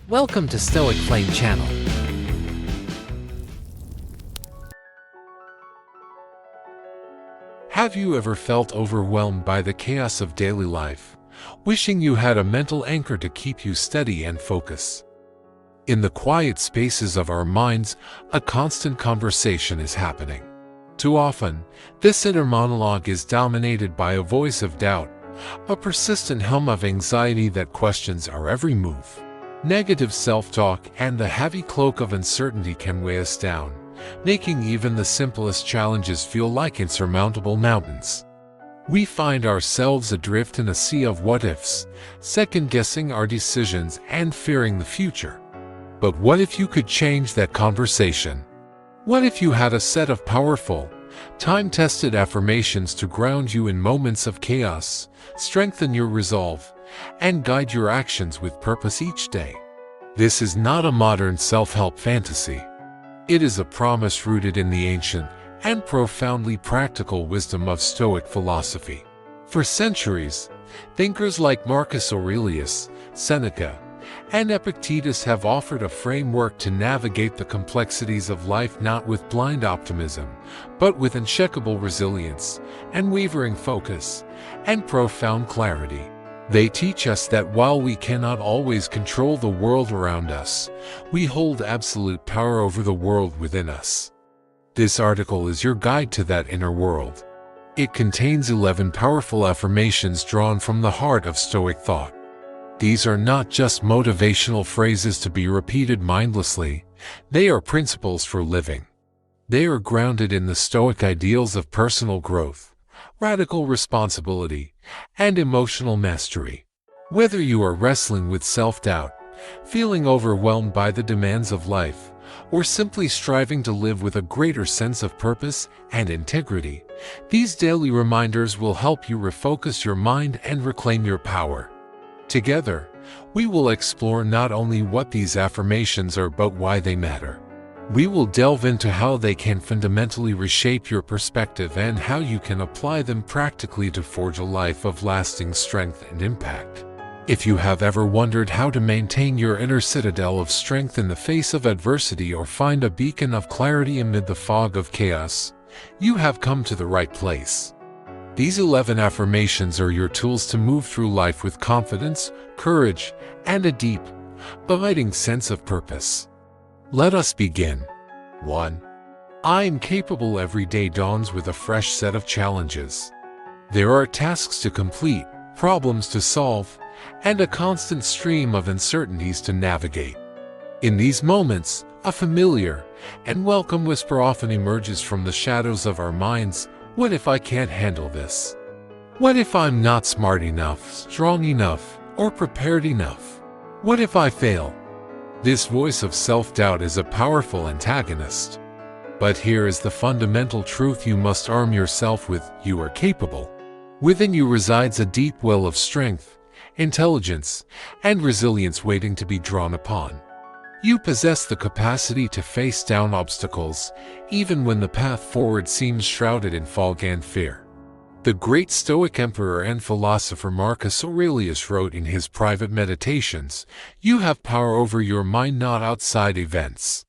Welcome to Stoic Flame channel. Have you ever felt overwhelmed by the chaos of daily life, wishing you had a mental anchor to keep you steady and focused? In the quiet spaces of our minds, a constant conversation is happening. Too often, this inner monologue is dominated by a voice of doubt, a persistent hum of anxiety that questions our every move. Negative self-talk and the heavy cloak of uncertainty can weigh us down, making even the simplest challenges feel like insurmountable mountains. We find ourselves adrift in a sea of what-ifs, second-guessing our decisions and fearing the future. But what if you could change that conversation? What if you had a set of powerful, time-tested affirmations to ground you in moments of chaos, strengthen your resolve, and guide your actions with purpose each day? This is not a modern self-help fantasy. It is a promise rooted in the ancient and profoundly practical wisdom of Stoic philosophy. For centuries, thinkers like Marcus Aurelius, Seneca, and Epictetus have offered a framework to navigate the complexities of life not with blind optimism, but with unshakable resilience, unwavering focus, and profound clarity. They teach us that while we cannot always control the world around us, we hold absolute power over the world within us. This article is your guide to that inner world. It contains 11 powerful affirmations drawn from the heart of Stoic thought. These are not just motivational phrases to be repeated mindlessly, they are principles for living. They are grounded in the Stoic ideals of personal growth, radical responsibility, and emotional mastery. Whether you are wrestling with self-doubt, feeling overwhelmed by the demands of life, or simply striving to live with a greater sense of purpose and integrity, these daily reminders will help you refocus your mind and reclaim your power. Together, we will explore not only what these affirmations are but why they matter. We will delve into how they can fundamentally reshape your perspective and how you can apply them practically to forge a life of lasting strength and impact. If you have ever wondered how to maintain your inner citadel of strength in the face of adversity or find a beacon of clarity amid the fog of chaos, you have come to the right place. These 11 affirmations are your tools to move through life with confidence, courage, and a deep, abiding sense of purpose. Let us begin. 1. I am capable. Every day dawns with a fresh set of challenges. There are tasks to complete, problems to solve, and a constant stream of uncertainties to navigate. In these moments, a familiar and welcome whisper often emerges from the shadows of our minds. What if I can't handle this? What if I'm not smart enough, strong enough, or prepared enough? What if I fail? This voice of self-doubt is a powerful antagonist. But here is the fundamental truth you must arm yourself with: you are capable. Within you resides a deep well of strength, intelligence, and resilience waiting to be drawn upon. You possess the capacity to face down obstacles, even when the path forward seems shrouded in fog and fear. The great Stoic emperor and philosopher Marcus Aurelius wrote in his private meditations, "You have power over your mind, not outside events."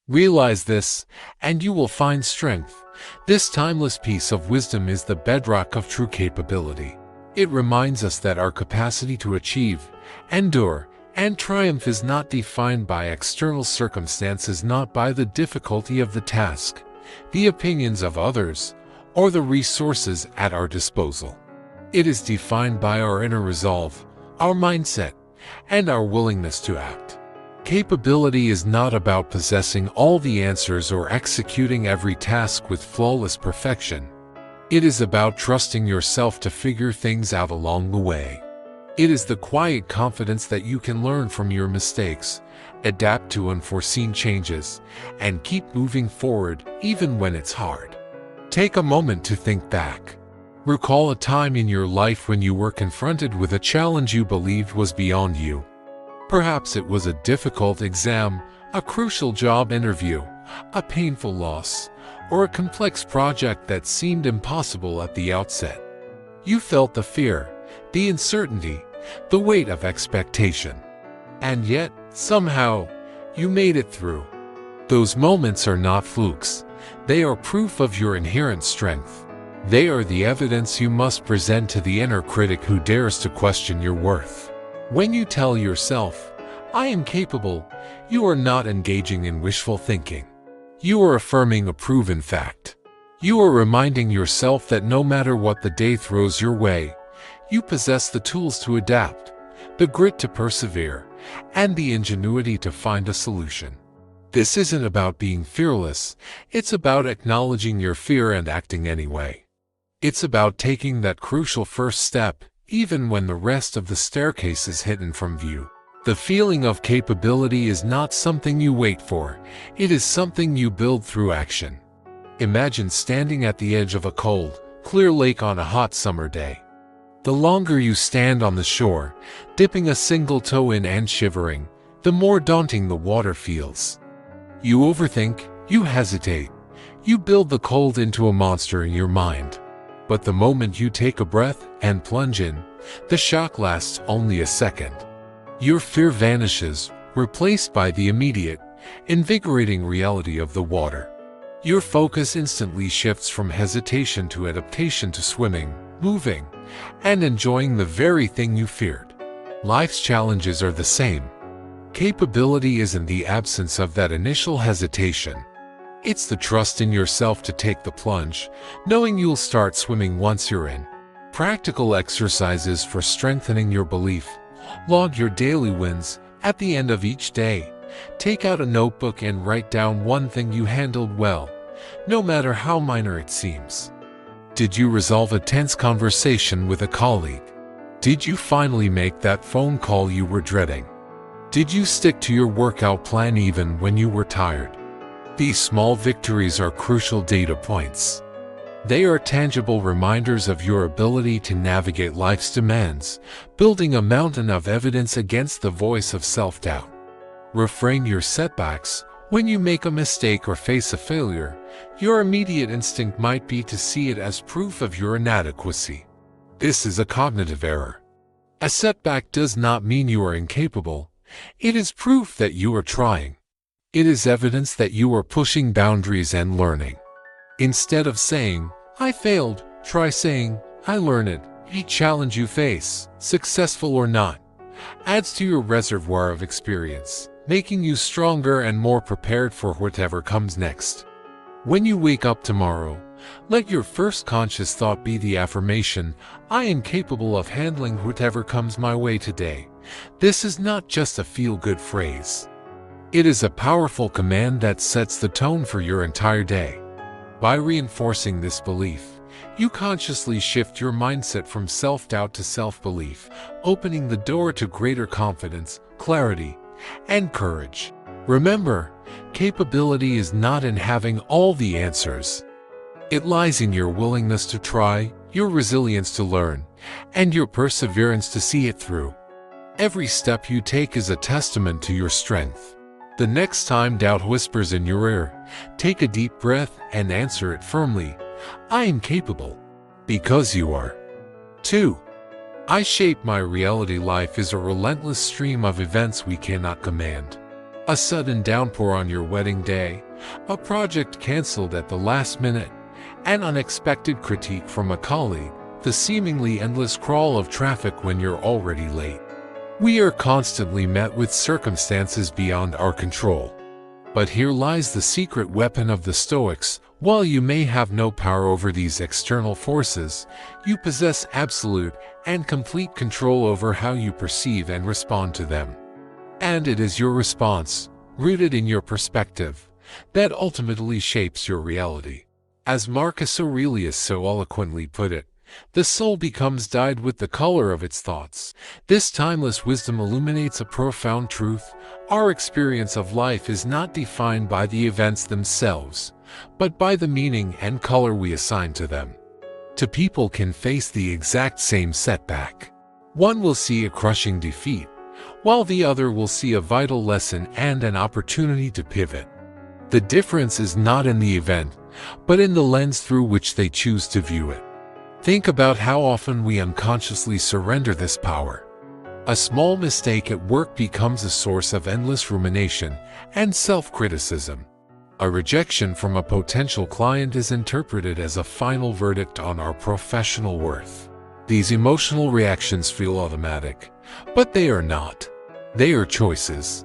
Realize this, and you will find strength. This timeless piece of wisdom is the bedrock of true capability. It reminds us that our capacity to achieve, endure, and triumph is not defined by external circumstances, not by the difficulty of the task, the opinions of others, or the resources at our disposal. It is defined by our inner resolve, our mindset, and our willingness to act. Capability is not about possessing all the answers or executing every task with flawless perfection. It is about trusting yourself to figure things out along the way. It is the quiet confidence that you can learn from your mistakes, adapt to unforeseen changes, and keep moving forward even when it's hard. Take a moment to think back. Recall a time in your life when you were confronted with a challenge you believed was beyond you. Perhaps it was a difficult exam, a crucial job interview, a painful loss, or a complex project that seemed impossible at the outset. You felt the fear, the uncertainty, the weight of expectation. And yet, Somehow, you made it through. Those moments are not flukes. They are proof of your inherent strength. They are the evidence you must present to the inner critic who dares to question your worth. When you tell yourself, "I am capable," you are not engaging in wishful thinking. You are affirming a proven fact. You are reminding yourself that no matter what the day throws your way, you possess the tools to adapt, the grit to persevere, and the ingenuity to find a solution. This isn't about being fearless, it's about acknowledging your fear and acting anyway. It's about taking that crucial first step, even when the rest of the staircase is hidden from view. The feeling of capability is not something you wait for, it is something you build through action. Imagine standing at the edge of a cold, clear lake on a hot summer day. The longer you stand on the shore, dipping a single toe in and shivering, the more daunting the water feels. You overthink, you hesitate, you build the cold into a monster in your mind. But the moment you take a breath and plunge in, the shock lasts only a second. Your fear vanishes, replaced by the immediate, invigorating reality of the water. Your focus instantly shifts from hesitation to adaptation to swimming, moving, and enjoying the very thing you feared. Life's challenges are the same. Capability isn't the absence of that initial hesitation. It's the trust in yourself to take the plunge, knowing you'll start swimming once you're in. Practical exercises for strengthening your belief. Log your daily wins. At the end of each day, take out a notebook and write down one thing you handled well, no matter how minor it seems. Did you resolve a tense conversation with a colleague? Did you finally make that phone call you were dreading? Did you stick to your workout plan even when you were tired? These small victories are crucial data points. They are tangible reminders of your ability to navigate life's demands, building a mountain of evidence against the voice of self-doubt. Reframe your setbacks. When you make a mistake or face a failure, your immediate instinct might be to see it as proof of your inadequacy. This is a cognitive error. A setback does not mean you are incapable. It is proof that you are trying. It is evidence that you are pushing boundaries and learning. Instead of saying, "I failed," try saying, "I learned." Each challenge you face, successful or not, adds to your reservoir of experience, making you stronger and more prepared for whatever comes next. When you wake up tomorrow, let your first conscious thought be the affirmation, "I am capable of handling whatever comes my way today." This is not just a feel-good phrase. It is a powerful command that sets the tone for your entire day. By reinforcing this belief, you consciously shift your mindset from self-doubt to self-belief, opening the door to greater confidence, clarity, and courage. Remember, capability is not in having all the answers. It lies in your willingness to try, your resilience to learn, and your perseverance to see it through. Every step you take is a testament to your strength. The next time doubt whispers in your ear, take a deep breath and answer it firmly, "I am capable." Because you are. 2. I shape my reality. Life is a relentless stream of events we cannot command. A sudden downpour on your wedding day, a project canceled at the last minute, an unexpected critique from a colleague, the seemingly endless crawl of traffic when you're already late. We are constantly met with circumstances beyond our control. But here lies the secret weapon of the Stoics. While you may have no power over these external forces, you possess absolute and complete control over how you perceive and respond to them. And it is your response, rooted in your perspective, that ultimately shapes your reality. As Marcus Aurelius so eloquently put it, the soul becomes dyed with the color of its thoughts. This timeless wisdom illuminates a profound truth. Our experience of life is not defined by the events themselves, but by the meaning and color we assign to them. Two people can face the exact same setback. One will see a crushing defeat, while the other will see a vital lesson and an opportunity to pivot. The difference is not in the event, but in the lens through which they choose to view it. Think about how often we unconsciously surrender this power. A small mistake at work becomes a source of endless rumination and self-criticism. A rejection from a potential client is interpreted as a final verdict on our professional worth. These emotional reactions feel automatic, but they are not. They are choices.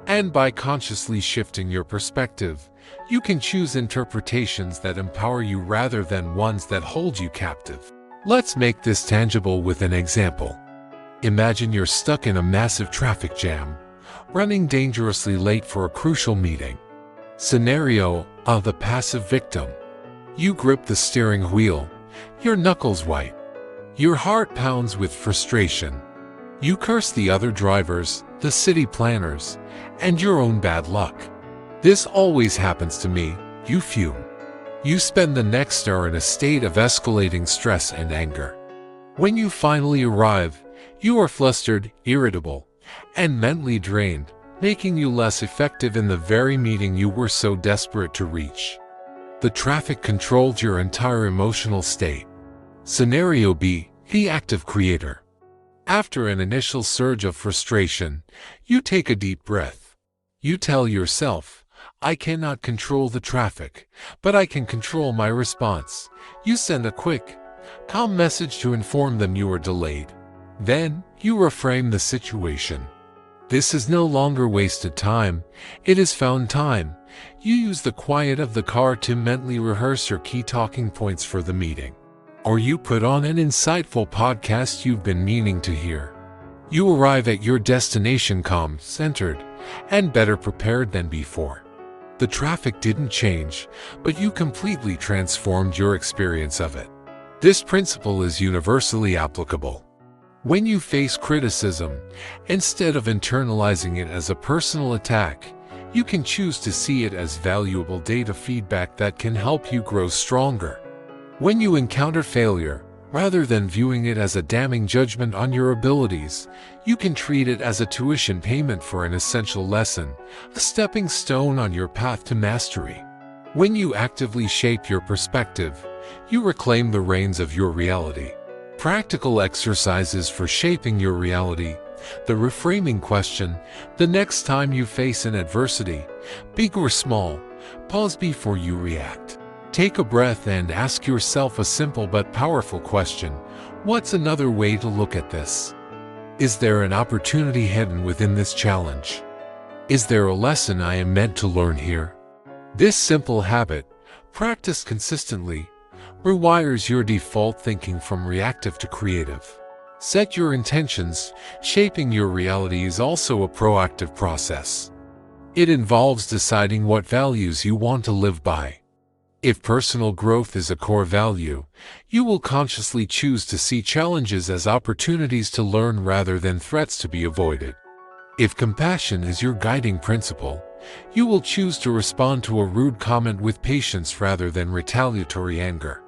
And by consciously shifting your perspective, you can choose interpretations that empower you rather than ones that hold you captive. Let's make this tangible with an example. Imagine you're stuck in a massive traffic jam, running dangerously late for a crucial meeting. Scenario of the passive victim. You grip the steering wheel, your knuckles white. Your heart pounds with frustration. You curse the other drivers, the city planners, and your own bad luck. This always happens to me, you fume. You spend the next hour in a state of escalating stress and anger. When you finally arrive, you are flustered, irritable, and mentally drained, making you less effective in the very meeting you were so desperate to reach. The traffic controlled your entire emotional state. Scenario B, the active creator. After an initial surge of frustration, you take a deep breath. You tell yourself, I cannot control the traffic, but I can control my response. You send a quick, calm message to inform them you are delayed. Then, you reframe the situation. This is no longer wasted time, it is found time. You use the quiet of the car to mentally rehearse your key talking points for the meeting. Or you put on an insightful podcast you've been meaning to hear. You arrive at your destination calm, centered, and better prepared than before. The traffic didn't change, but you completely transformed your experience of it. This principle is universally applicable. When you face criticism, instead of internalizing it as a personal attack, you can choose to see it as valuable data feedback that can help you grow stronger. When you encounter failure, rather than viewing it as a damning judgment on your abilities, you can treat it as a tuition payment for an essential lesson, a stepping stone on your path to mastery. When you actively shape your perspective, you reclaim the reins of your reality. Practical exercises for shaping your reality. The reframing question: the next time you face an adversity, big or small, pause before you react. Take a breath and ask yourself a simple but powerful question: what's another way to look at this? Is there an opportunity hidden within this challenge? Is there a lesson I am meant to learn here? This simple habit, practiced consistently, rewires your default thinking from reactive to creative. Set your intentions. Shaping your reality is also a proactive process. It involves deciding what values you want to live by. If personal growth is a core value, you will consciously choose to see challenges as opportunities to learn rather than threats to be avoided. If compassion is your guiding principle, you will choose to respond to a rude comment with patience rather than retaliatory anger.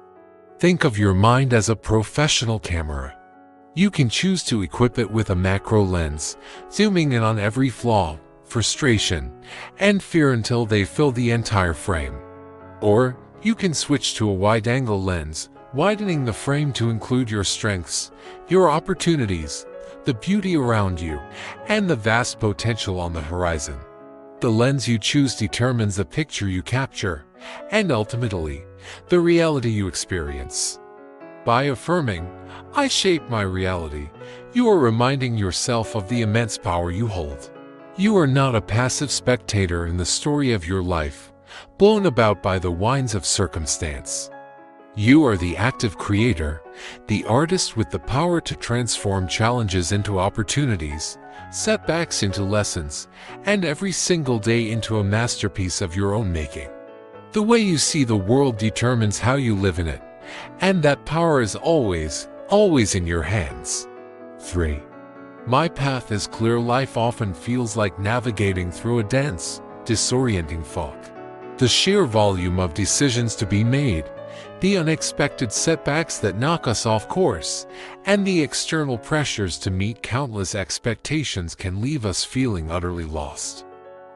Think of your mind as a professional camera. You can choose to equip it with a macro lens, zooming in on every flaw, frustration, and fear until they fill the entire frame. Or, you can switch to a wide-angle lens, widening the frame to include your strengths, your opportunities, the beauty around you, and the vast potential on the horizon. The lens you choose determines the picture you capture, and ultimately, the reality you experience. By affirming, I shape my reality, you are reminding yourself of the immense power you hold. You are not a passive spectator in the story of your life, blown about by the winds of circumstance. You are the active creator, the artist with the power to transform challenges into opportunities, setbacks into lessons, and every single day into a masterpiece of your own making. The way you see the world determines how you live in it, and that power is always in your hands. 3. My path is clear. Life often feels like navigating through a dense, disorienting fog. The sheer volume of decisions to be made, the unexpected setbacks that knock us off course, and the external pressures to meet countless expectations can leave us feeling utterly lost.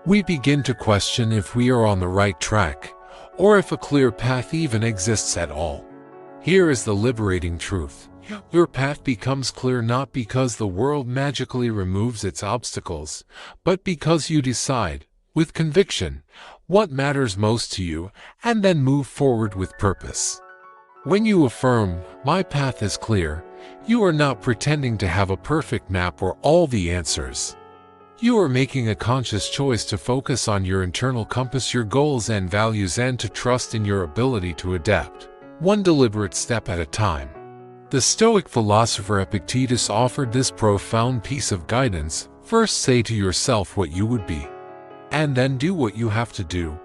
We begin to question if we are on the right track, or if a clear path even exists at all. Here is the liberating truth: Your path becomes clear not because the world magically removes its obstacles, but because you decide, with conviction, what matters most to you, and then move forward with purpose. When you affirm, "My path is clear," you are not pretending to have a perfect map or all the answers. You are making a conscious choice to focus on your internal compass, your goals and values, and to trust in your ability to adapt, one deliberate step at a time. The Stoic philosopher Epictetus offered this profound piece of guidance: first say to yourself what you would be, and then do what you have to do.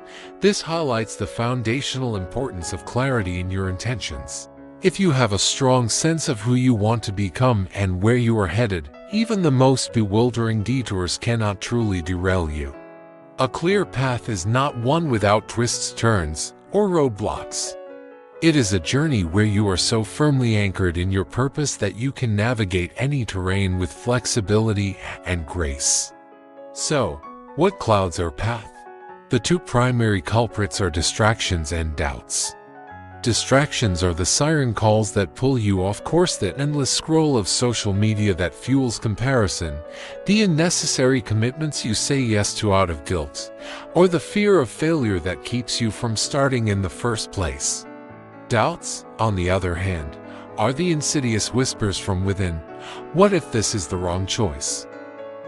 This highlights the foundational importance of clarity in your intentions. If you have a strong sense of who you want to become and where you are headed, even the most bewildering detours cannot truly derail you. A clear path is not one without twists, turns, or roadblocks. It is a journey where you are so firmly anchored in your purpose that you can navigate any terrain with flexibility and grace. So, what clouds our path? The two primary culprits are distractions and doubts. Distractions are the siren calls that pull you off course, that endless scroll of social media that fuels comparison, the unnecessary commitments you say yes to out of guilt, or the fear of failure that keeps you from starting in the first place. Doubts, on the other hand, are the insidious whispers from within. What if this is the wrong choice?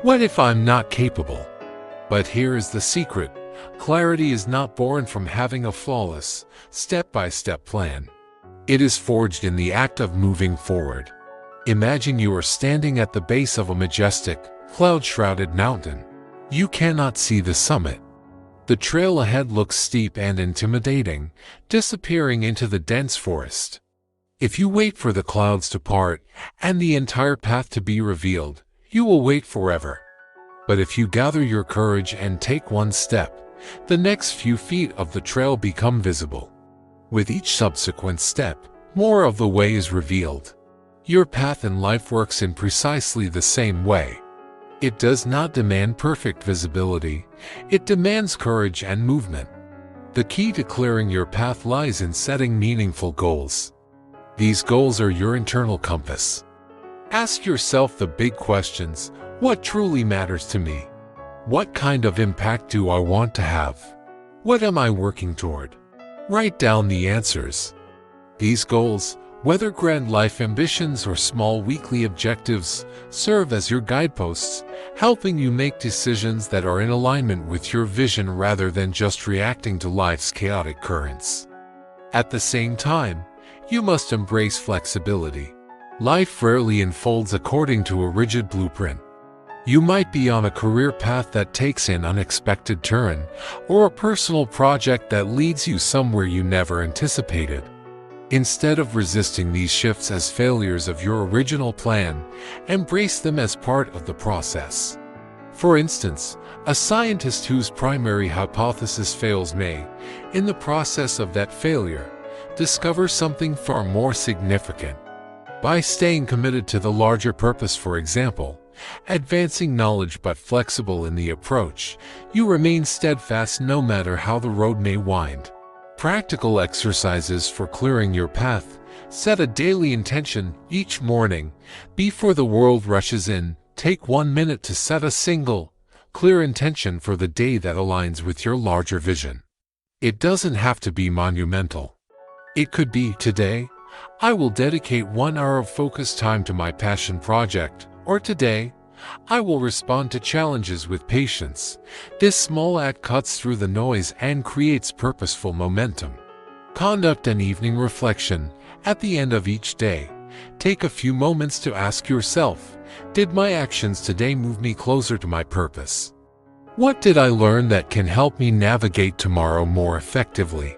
What if I'm not capable? But here is the secret. Clarity is not born from having a flawless, step-by-step plan. It is forged in the act of moving forward. Imagine you are standing at the base of a majestic, cloud-shrouded mountain. You cannot see the summit. The trail ahead looks steep and intimidating, disappearing into the dense forest. If you wait for the clouds to part and the entire path to be revealed, you will wait forever. But if you gather your courage and take one step, the next few feet of the trail become visible. With each subsequent step, more of the way is revealed. Your path in life works in precisely the same way. It does not demand perfect visibility, it demands courage and movement. The key to clearing your path lies in setting meaningful goals. These goals are your internal compass. Ask yourself the big questions: what truly matters to me? What kind of impact do I want to have? What am I working toward? Write down the answers. These goals, whether grand life ambitions or small weekly objectives, serve as your guideposts, helping you make decisions that are in alignment with your vision rather than just reacting to life's chaotic currents. At the same time, you must embrace flexibility. Life rarely unfolds according to a rigid blueprint. You might be on a career path that takes an unexpected turn, or a personal project that leads you somewhere you never anticipated. Instead of resisting these shifts as failures of your original plan, embrace them as part of the process. For instance, a scientist whose primary hypothesis fails may, in the process of that failure, discover something far more significant. By staying committed to the larger purpose, for example, advancing knowledge but flexible in the approach, you remain steadfast no matter how the road may wind. Practical exercises for clearing your path: set a daily intention each morning. Before the world rushes in, take 1 minute to set a single, clear intention for the day that aligns with your larger vision. It doesn't have to be monumental. It could be, today, I will dedicate 1 hour of focused time to my passion project, or today, I will respond to challenges with patience. This small act cuts through the noise and creates purposeful momentum. Conduct an evening reflection. At the end of each day, take a few moments to ask yourself, did my actions today move me closer to my purpose? What did I learn that can help me navigate tomorrow more effectively?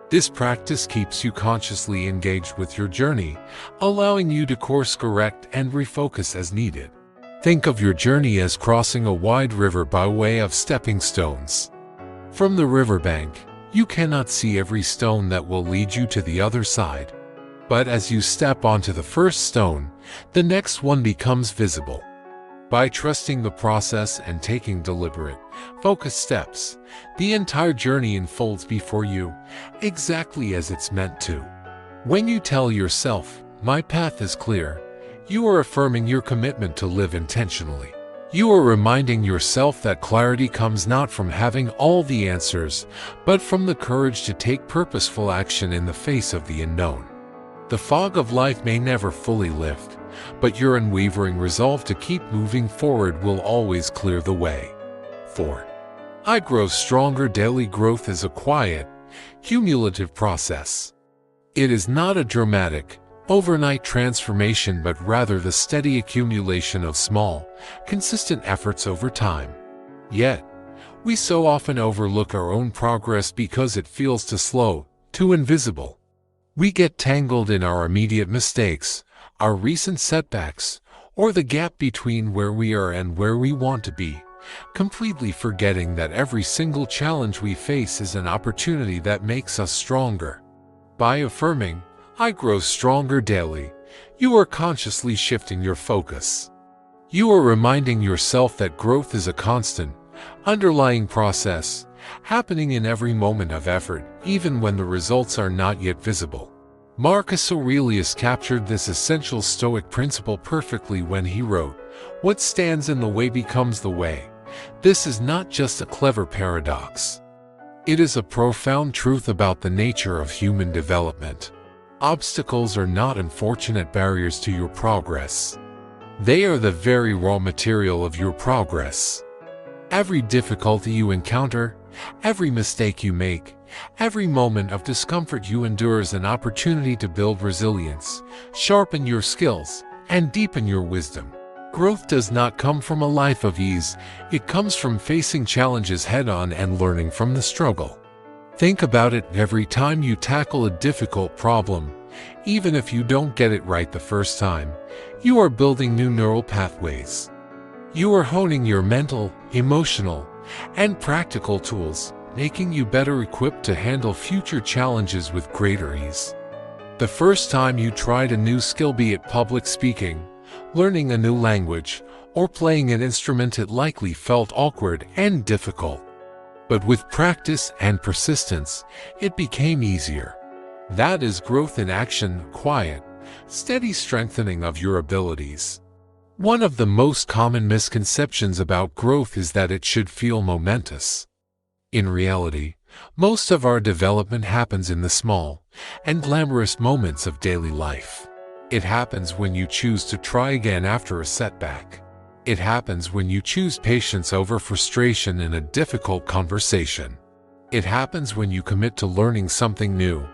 This practice keeps you consciously engaged with your journey, allowing you to course correct and refocus as needed. Think of your journey as crossing a wide river by way of stepping stones. From the riverbank, you cannot see every stone that will lead you to the other side. But as you step onto the first stone, the next one becomes visible. By trusting the process and taking deliberate, focused steps, the entire journey unfolds before you, exactly as it's meant to. When you tell yourself, My path is clear. You are affirming your commitment to live intentionally. You are reminding yourself that clarity comes not from having all the answers, but from the courage to take purposeful action in the face of the unknown. The fog of life may never fully lift, but your unwavering resolve to keep moving forward will always clear the way. 4. I grow stronger. Daily growth is a quiet, cumulative process. It is not a dramatic, overnight transformation, but rather the steady accumulation of small, consistent efforts over time. Yet, we so often overlook our own progress because it feels too slow, too invisible. We get tangled in our immediate mistakes, our recent setbacks, or the gap between where we are and where we want to be, completely forgetting that every single challenge we face is an opportunity that makes us stronger. By affirming, I grow stronger daily, you are consciously shifting your focus. You are reminding yourself that growth is a constant, underlying process, happening in every moment of effort, even when the results are not yet visible. Marcus Aurelius captured this essential Stoic principle perfectly when he wrote, "What stands in the way becomes the way." This is not just a clever paradox. It is a profound truth about the nature of human development. Obstacles are not unfortunate barriers to your progress. They are the very raw material of your progress. Every difficulty you encounter, every mistake you make, every moment of discomfort you endure is an opportunity to build resilience, sharpen your skills, and deepen your wisdom. Growth does not come from a life of ease, it comes from facing challenges head-on and learning from the struggle. Think about it: every time you tackle a difficult problem, even if you don't get it right the first time, you are building new neural pathways. You are honing your mental, emotional, and practical tools, making you better equipped to handle future challenges with greater ease. The first time you tried a new skill, be it public speaking, learning a new language, or playing an instrument, it likely felt awkward and difficult. But with practice and persistence, it became easier. That is growth in action, quiet, steady strengthening of your abilities. One of the most common misconceptions about growth is that it should feel momentous. In reality, most of our development happens in the small and glamorous moments of daily life. It happens when you choose to try again after a setback. It happens when you choose patience over frustration in a difficult conversation. It happens when you commit to learning something new,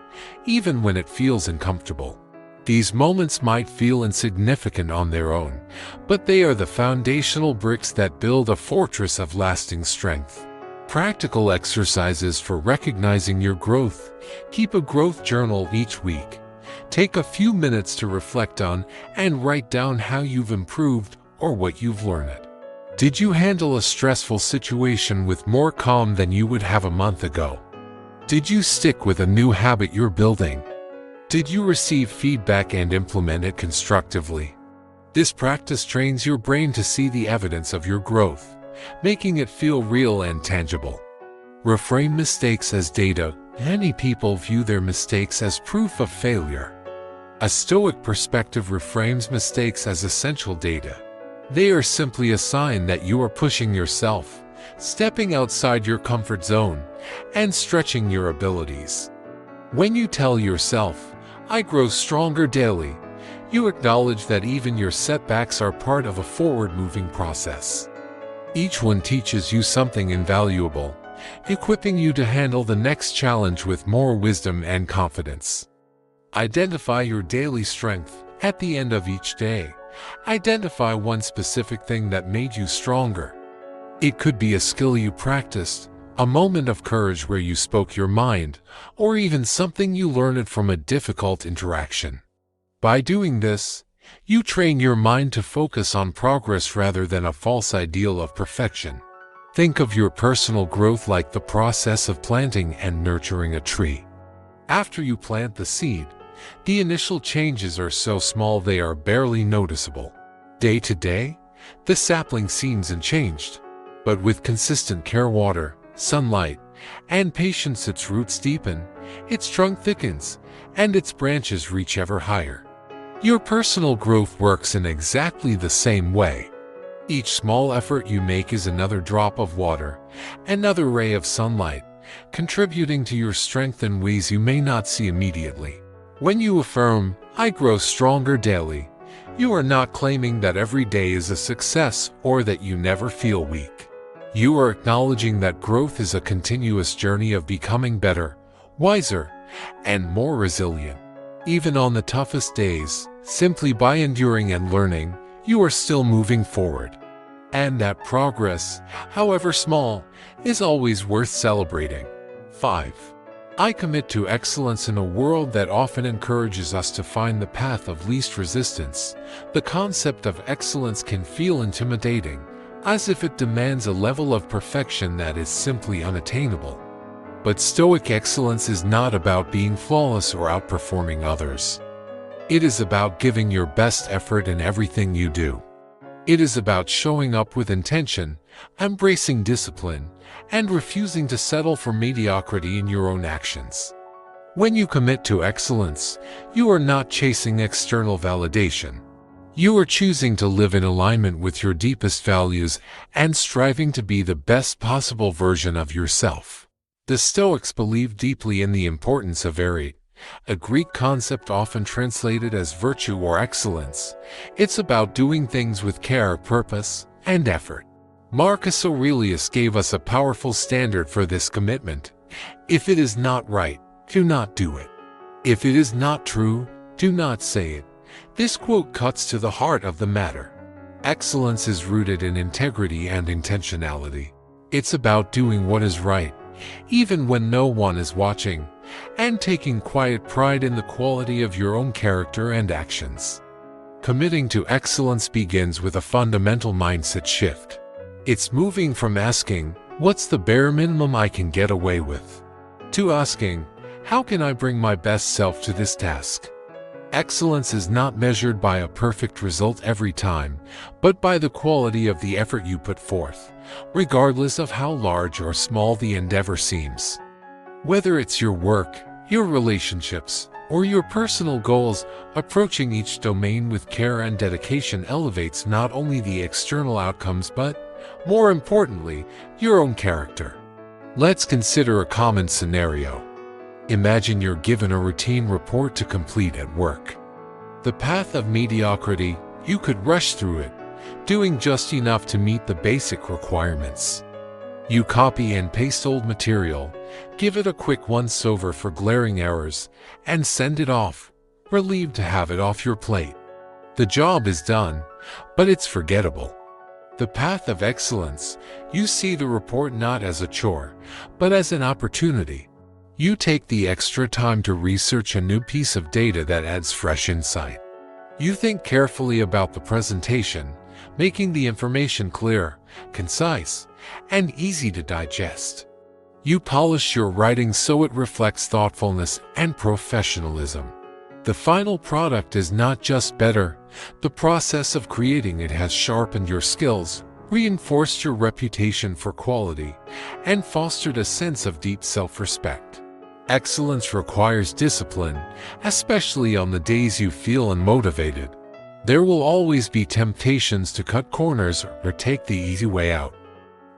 even when it feels uncomfortable. These moments might feel insignificant on their own, but they are the foundational bricks that build a fortress of lasting strength. Practical exercises for recognizing your growth. Keep a growth journal each week. Take a few minutes to reflect on and write down how you've improved or what you've learned. Did you handle a stressful situation with more calm than you would have a month ago? Did you stick with a new habit you're building? Did you receive feedback and implement it constructively? This practice trains your brain to see the evidence of your growth, making it feel real and tangible. Reframe mistakes as data. Many people view their mistakes as proof of failure. A Stoic perspective reframes mistakes as essential data. They are simply a sign that you are pushing yourself, stepping outside your comfort zone, and stretching your abilities. When you tell yourself, "I grow stronger daily," you acknowledge that even your setbacks are part of a forward-moving process. Each one teaches you something invaluable, equipping you to handle the next challenge with more wisdom and confidence. Identify your daily strength. At the end of each day, identify one specific thing that made you stronger. It could be a skill you practiced, a moment of courage where you spoke your mind, or even something you learned from a difficult interaction. By doing this, you train your mind to focus on progress rather than a false ideal of perfection. Think of your personal growth like the process of planting and nurturing a tree. After you plant the seed, the initial changes are so small they are barely noticeable. Day to day, the sapling seems unchanged, but with consistent care, water, sunlight, and patience, its roots deepen, its trunk thickens, and its branches reach ever higher. Your personal growth works in exactly the same way. Each small effort you make is another drop of water, another ray of sunlight, contributing to your strength in ways you may not see immediately. When you affirm, "I grow stronger daily," you are not claiming that every day is a success or that you never feel weak. You are acknowledging that growth is a continuous journey of becoming better, wiser, and more resilient. Even on the toughest days, simply by enduring and learning, you are still moving forward. And that progress, however small, is always worth celebrating. 5. I commit to excellence in a world that often encourages us to find the path of least resistance. The concept of excellence can feel intimidating, as if it demands a level of perfection that is simply unattainable. But Stoic excellence is not about being flawless or outperforming others. It is about giving your best effort in everything you do. It is about showing up with intention, embracing discipline, and refusing to settle for mediocrity in your own actions. When you commit to excellence, you are not chasing external validation. You are choosing to live in alignment with your deepest values and striving to be the best possible version of yourself. The Stoics believed deeply in the importance of arete, a Greek concept often translated as virtue or excellence. It's about doing things with care, purpose, and effort. Marcus Aurelius gave us a powerful standard for this commitment. If it is not right, do not do it. If it is not true, do not say it. This quote cuts to the heart of the matter. Excellence is rooted in integrity and intentionality. It's about doing what is right, even when no one is watching, and taking quiet pride in the quality of your own character and actions. Committing to excellence begins with a fundamental mindset shift. It's moving from asking, "What's the bare minimum I can get away with?" to asking, "How can I bring my best self to this task?" Excellence is not measured by a perfect result every time, but by the quality of the effort you put forth, regardless of how large or small the endeavor seems. Whether it's your work, your relationships, or your personal goals, approaching each domain with care and dedication elevates not only the external outcomes but, more importantly, your own character. Let's consider a common scenario. Imagine you're given a routine report to complete at work. The path of mediocrity, you could rush through it, doing just enough to meet the basic requirements. You copy and paste old material, give it a quick once-over for glaring errors, and send it off, relieved to have it off your plate. The job is done, but it's forgettable. The path of excellence, you see the report not as a chore, but as an opportunity. You take the extra time to research a new piece of data that adds fresh insight. You think carefully about the presentation, making the information clear, concise, and easy to digest. You polish your writing so it reflects thoughtfulness and professionalism. The final product is not just better, the process of creating it has sharpened your skills, reinforced your reputation for quality, and fostered a sense of deep self-respect. Excellence requires discipline, especially on the days you feel unmotivated. There will always be temptations to cut corners or take the easy way out.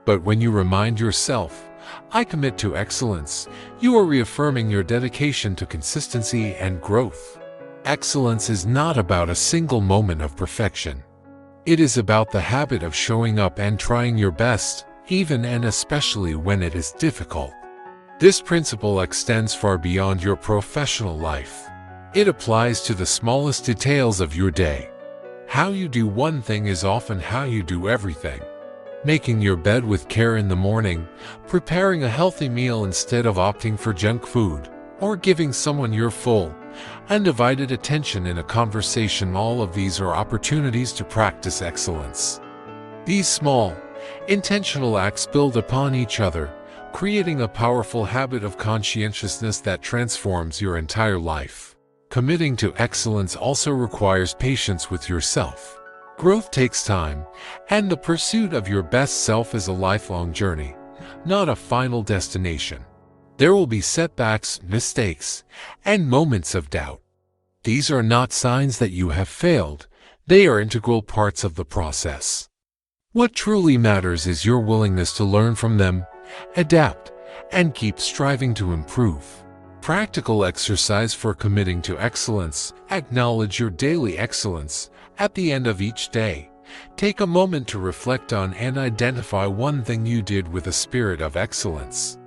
But when you remind yourself, "I commit to excellence," you are reaffirming your dedication to consistency and growth. Excellence is not about a single moment of perfection. It is about the habit of showing up and trying your best, even and especially when it is difficult. This principle extends far beyond your professional life. It applies to the smallest details of your day. How you do one thing is often how you do everything. Making your bed with care in the morning, preparing a healthy meal instead of opting for junk food, or giving someone your full, undivided attention in a conversation, all of these are opportunities to practice excellence. These small, intentional acts build upon each other, creating a powerful habit of conscientiousness that transforms your entire life. Committing to excellence also requires patience with yourself. Growth takes time, and the pursuit of your best self is a lifelong journey, not a final destination. There will be setbacks, mistakes, and moments of doubt. These are not signs that you have failed. They are integral parts of the process. What truly matters is your willingness to learn from them, adapt, and keep striving to improve. Practical exercise for committing to excellence. Acknowledge your daily excellence. At the end of each day, take a moment to reflect on and identify one thing you did with a spirit of excellence.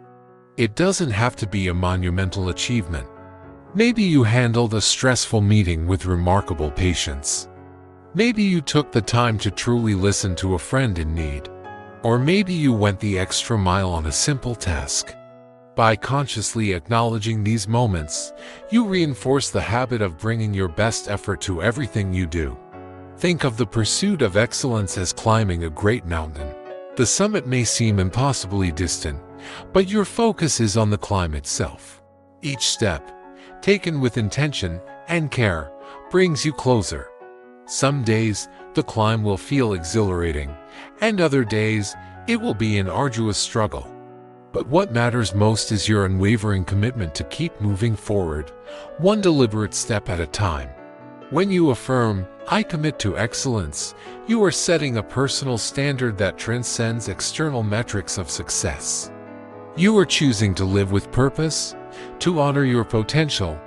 It doesn't have to be a monumental achievement. Maybe you handled a stressful meeting with remarkable patience. Maybe you took the time to truly listen to a friend in need. Or maybe you went the extra mile on a simple task. By consciously acknowledging these moments, you reinforce the habit of bringing your best effort to everything you do. Think of the pursuit of excellence as climbing a great mountain. The summit may seem impossibly distant, but your focus is on the climb itself. Each step, taken with intention and care, brings you closer. Some days, the climb will feel exhilarating, and other days, it will be an arduous struggle. But what matters most is your unwavering commitment to keep moving forward, one deliberate step at a time. When you affirm, "I commit to excellence," you are setting a personal standard that transcends external metrics of success. You are choosing to live with purpose, to honor your potential,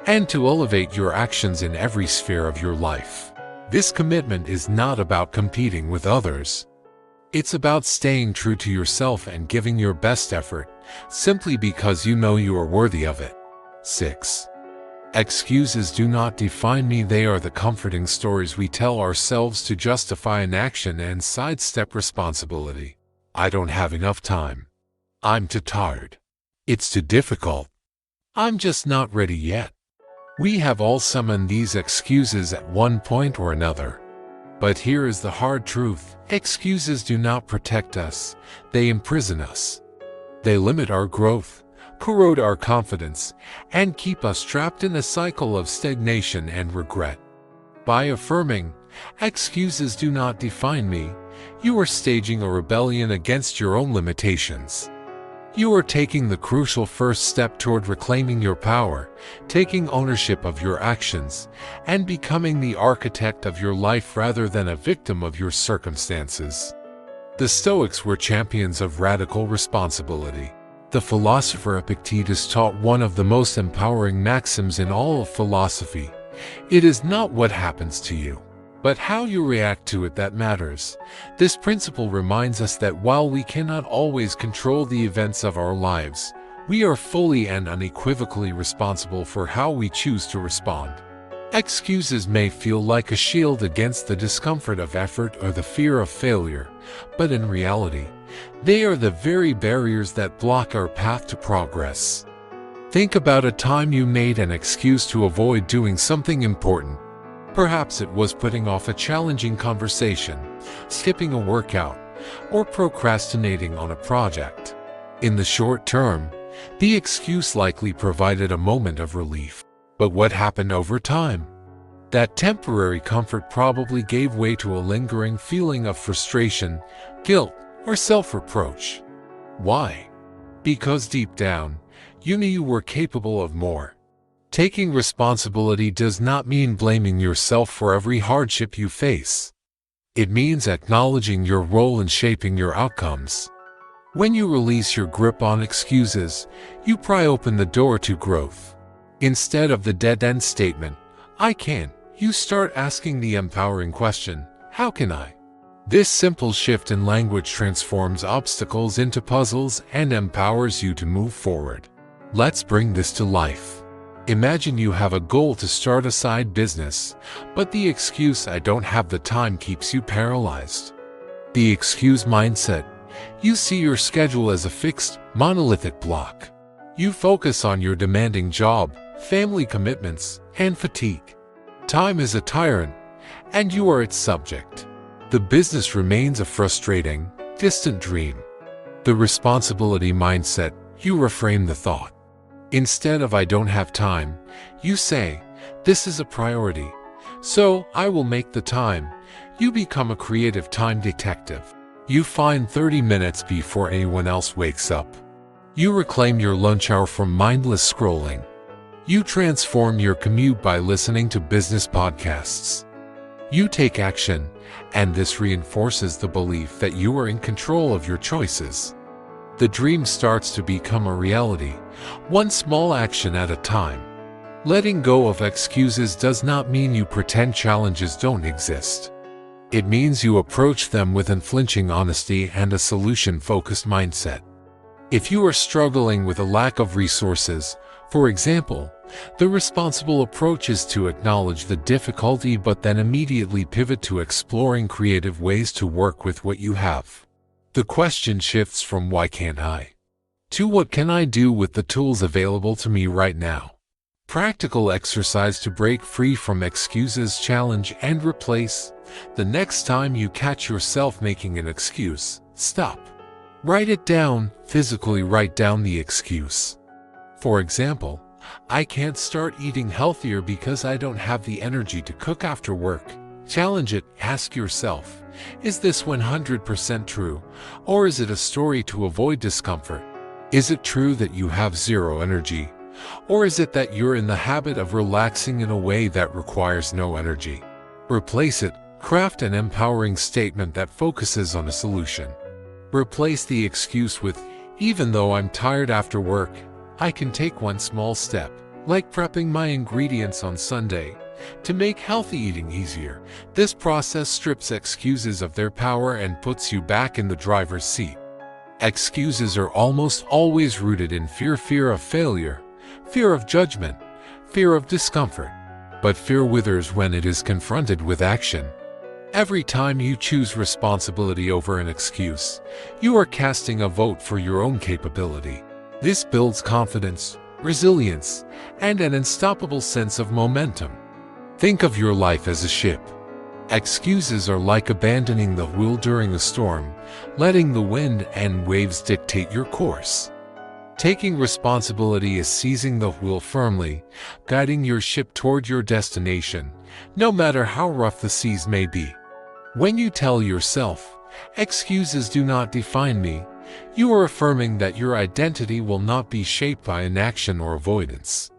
and to elevate your actions in every sphere of your life. This commitment is not about competing with others. It's about staying true to yourself and giving your best effort, simply because you know you are worthy of it. 6. Excuses do not define me. They are the comforting stories we tell ourselves to justify an action and sidestep responsibility. I don't have enough time. I'm too tired. It's too difficult. I'm just not ready yet. We have all summoned these excuses at one point or another. But here is the hard truth. Excuses do not protect us. They imprison us. They limit our growth, corrode our confidence, and keep us trapped in a cycle of stagnation and regret. By affirming, "Excuses do not define me," you are staging a rebellion against your own limitations. You are taking the crucial first step toward reclaiming your power, taking ownership of your actions, and becoming the architect of your life rather than a victim of your circumstances. The Stoics were champions of radical responsibility. The philosopher Epictetus taught one of the most empowering maxims in all of philosophy: "It is not what happens to you, but how you react to it that matters." This principle reminds us that while we cannot always control the events of our lives, we are fully and unequivocally responsible for how we choose to respond. Excuses may feel like a shield against the discomfort of effort or the fear of failure, but in reality, they are the very barriers that block our path to progress. Think about a time you made an excuse to avoid doing something important. Perhaps it was putting off a challenging conversation, skipping a workout, or procrastinating on a project. In the short term, the excuse likely provided a moment of relief. But what happened over time? That temporary comfort probably gave way to a lingering feeling of frustration, guilt, or self-reproach. Why? Because deep down, you knew you were capable of more. Taking responsibility does not mean blaming yourself for every hardship you face. It means acknowledging your role in shaping your outcomes. When you release your grip on excuses, you pry open the door to growth. Instead of the dead-end statement, "I can," you start asking the empowering question, "How can I?" This simple shift in language transforms obstacles into puzzles and empowers you to move forward. Let's bring this to life. Imagine you have a goal to start a side business, but the excuse "I don't have the time" keeps you paralyzed. The excuse mindset. You see your schedule as a fixed, monolithic block. You focus on your demanding job, family commitments, and fatigue. Time is a tyrant, and you are its subject. The business remains a frustrating, distant dream. The responsibility mindset. You reframe the thought. Instead of "I don't have time," you say, "This is a priority, so I will make the time." You become a creative time detective. You find 30 minutes before anyone else wakes up. You reclaim your lunch hour from mindless scrolling. You transform your commute by listening to business podcasts. You take action, and this reinforces the belief that you are in control of your choices. The dream starts to become a reality, one small action at a time. Letting go of excuses does not mean you pretend challenges don't exist. It means you approach them with unflinching honesty and a solution-focused mindset. If you are struggling with a lack of resources, for example, the responsible approach is to acknowledge the difficulty but then immediately pivot to exploring creative ways to work with what you have. The question shifts from "why can't I?" to "what can I do with the tools available to me right now?" Practical exercise to break free from excuses: challenge and replace. The next time you catch yourself making an excuse, stop. Write it down, physically write down the excuse. For example, "I can't start eating healthier because I don't have the energy to cook after work." Challenge it. Ask yourself, is this 100% true, or is it a story to avoid discomfort? Is it true that you have zero energy, or is it that you're in the habit of relaxing in a way that requires no energy? Replace it. Craft an empowering statement that focuses on a solution. Replace the excuse with, "Even though I'm tired after work, I can take one small step, like prepping my ingredients on Sunday, to make healthy eating easier." This process strips excuses of their power and puts you back in the driver's seat. Excuses are almost always rooted in fear of failure, fear of judgment, fear of discomfort. But fear withers when it is confronted with action. Every time you choose responsibility over an excuse, you are casting a vote for your own capability. This builds confidence, resilience, and an unstoppable sense of momentum. Think of your life as a ship. Excuses are like abandoning the wheel during a storm, letting the wind and waves dictate your course. Taking responsibility is seizing the wheel firmly, guiding your ship toward your destination, no matter how rough the seas may be. When you tell yourself, "Excuses do not define me," you are affirming that your identity will not be shaped by inaction or avoidance.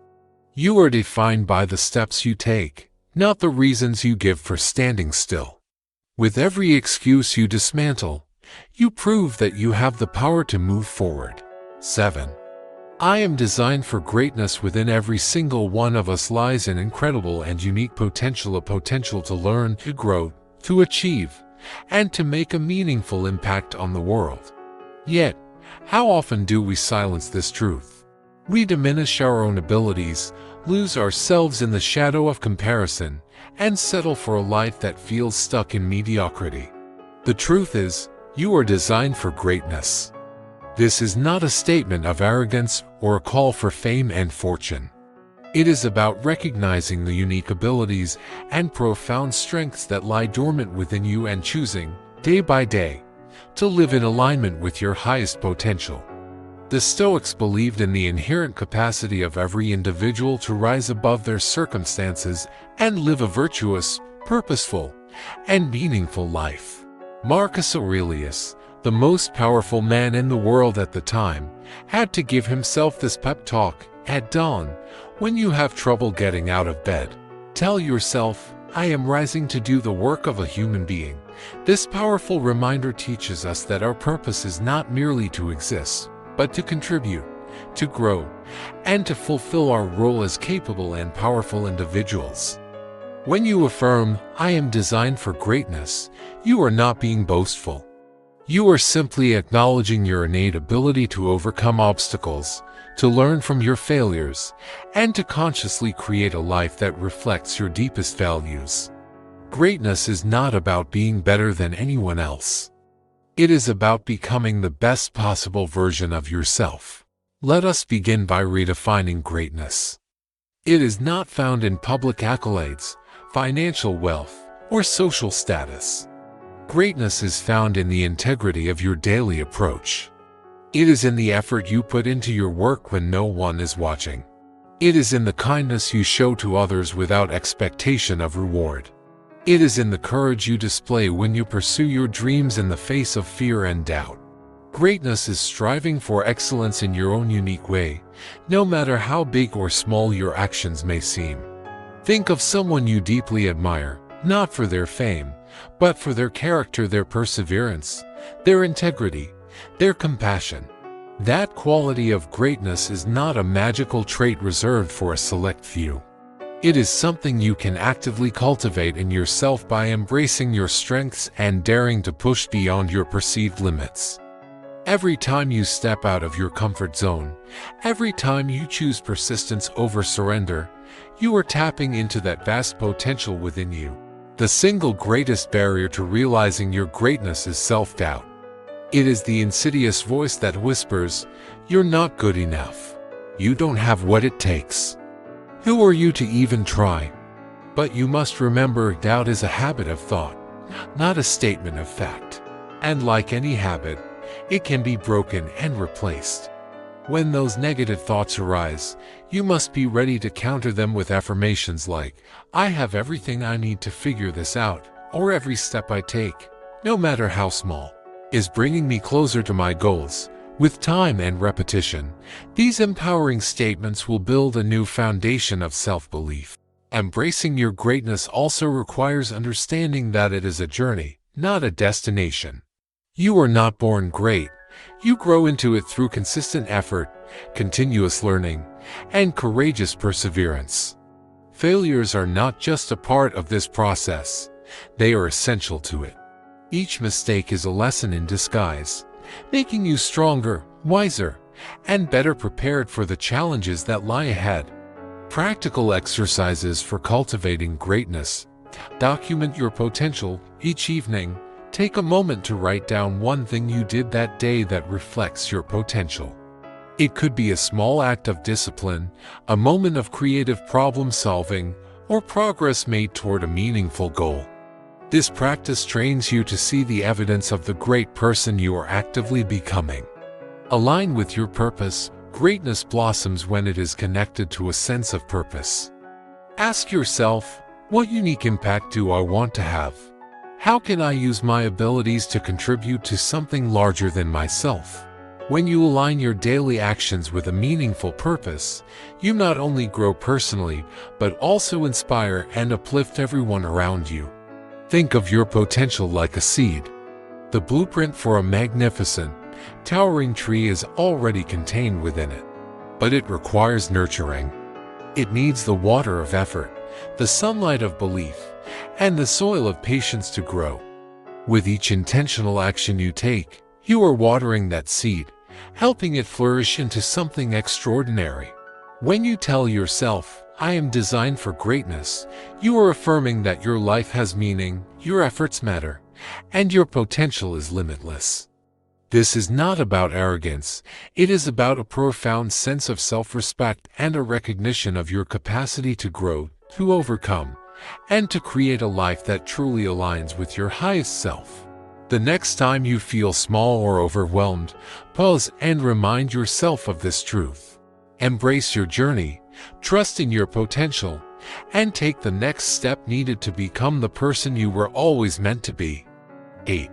You are defined by the steps you take, not the reasons you give for standing still. With every excuse you dismantle, you prove that you have the power to move forward. 7. I am designed for greatness. Within every single one of us lies an incredible and unique potential, a potential to learn, to grow, to achieve, and to make a meaningful impact on the world. Yet, how often do we silence this truth? We diminish our own abilities, lose ourselves in the shadow of comparison, and settle for a life that feels stuck in mediocrity. The truth is, you are designed for greatness. This is not a statement of arrogance or a call for fame and fortune. It is about recognizing the unique abilities and profound strengths that lie dormant within you and choosing, day by day, to live in alignment with your highest potential. The Stoics believed in the inherent capacity of every individual to rise above their circumstances and live a virtuous, purposeful, and meaningful life. Marcus Aurelius, the most powerful man in the world at the time, had to give himself this pep talk at dawn. When you have trouble getting out of bed, tell yourself, "I am rising to do the work of a human being." This powerful reminder teaches us that our purpose is not merely to exist, but to contribute, to grow, and to fulfill our role as capable and powerful individuals. When you affirm, "I am designed for greatness," you are not being boastful. You are simply acknowledging your innate ability to overcome obstacles, to learn from your failures, and to consciously create a life that reflects your deepest values. Greatness is not about being better than anyone else. It is about becoming the best possible version of yourself. Let us begin by redefining greatness. It is not found in public accolades, financial wealth, or social status. Greatness is found in the integrity of your daily approach. It is in the effort you put into your work when no one is watching. It is in the kindness you show to others without expectation of reward. It is in the courage you display when you pursue your dreams in the face of fear and doubt. Greatness is striving for excellence in your own unique way, no matter how big or small your actions may seem. Think of someone you deeply admire, not for their fame, but for their character, their perseverance, their integrity, their compassion. That quality of greatness is not a magical trait reserved for a select few. It is something you can actively cultivate in yourself by embracing your strengths and daring to push beyond your perceived limits. Every time you step out of your comfort zone, every time you choose persistence over surrender, you are tapping into that vast potential within you. The single greatest barrier to realizing your greatness is self-doubt. It is the insidious voice that whispers, "You're not good enough. You don't have what it takes. Who are you to even try?" But you must remember, doubt is a habit of thought, not a statement of fact. And like any habit, it can be broken and replaced. When those negative thoughts arise, you must be ready to counter them with affirmations like, "I have everything I need to figure this out," or "Every step I take, no matter how small, is bringing me closer to my goals." With time and repetition, these empowering statements will build a new foundation of self-belief. Embracing your greatness also requires understanding that it is a journey, not a destination. You are not born great. You grow into it through consistent effort, continuous learning, and courageous perseverance. Failures are not just a part of this process, they are essential to it. Each mistake is a lesson in disguise, making you stronger, wiser, and better prepared for the challenges that lie ahead. Practical exercises for cultivating greatness. Document your potential. Each evening, take a moment to write down one thing you did that day that reflects your potential. It could be a small act of discipline, a moment of creative problem solving, or progress made toward a meaningful goal. This practice trains you to see the evidence of the great person you are actively becoming. Align with your purpose. Greatness blossoms when it is connected to a sense of purpose. Ask yourself, what unique impact do I want to have? How can I use my abilities to contribute to something larger than myself? When you align your daily actions with a meaningful purpose, you not only grow personally, but also inspire and uplift everyone around you. Think of your potential like a seed. The blueprint for a magnificent, towering tree is already contained within it. But it requires nurturing. It needs the water of effort, the sunlight of belief, and the soil of patience to grow. With each intentional action you take, you are watering that seed, helping it flourish into something extraordinary. When you tell yourself, "I am designed for greatness," you are affirming that your life has meaning, your efforts matter, and your potential is limitless. This is not about arrogance, it is about a profound sense of self-respect and a recognition of your capacity to grow, to overcome, and to create a life that truly aligns with your highest self. The next time you feel small or overwhelmed, pause and remind yourself of this truth. Embrace your journey, trust in your potential, and take the next step needed to become the person you were always meant to be. 8.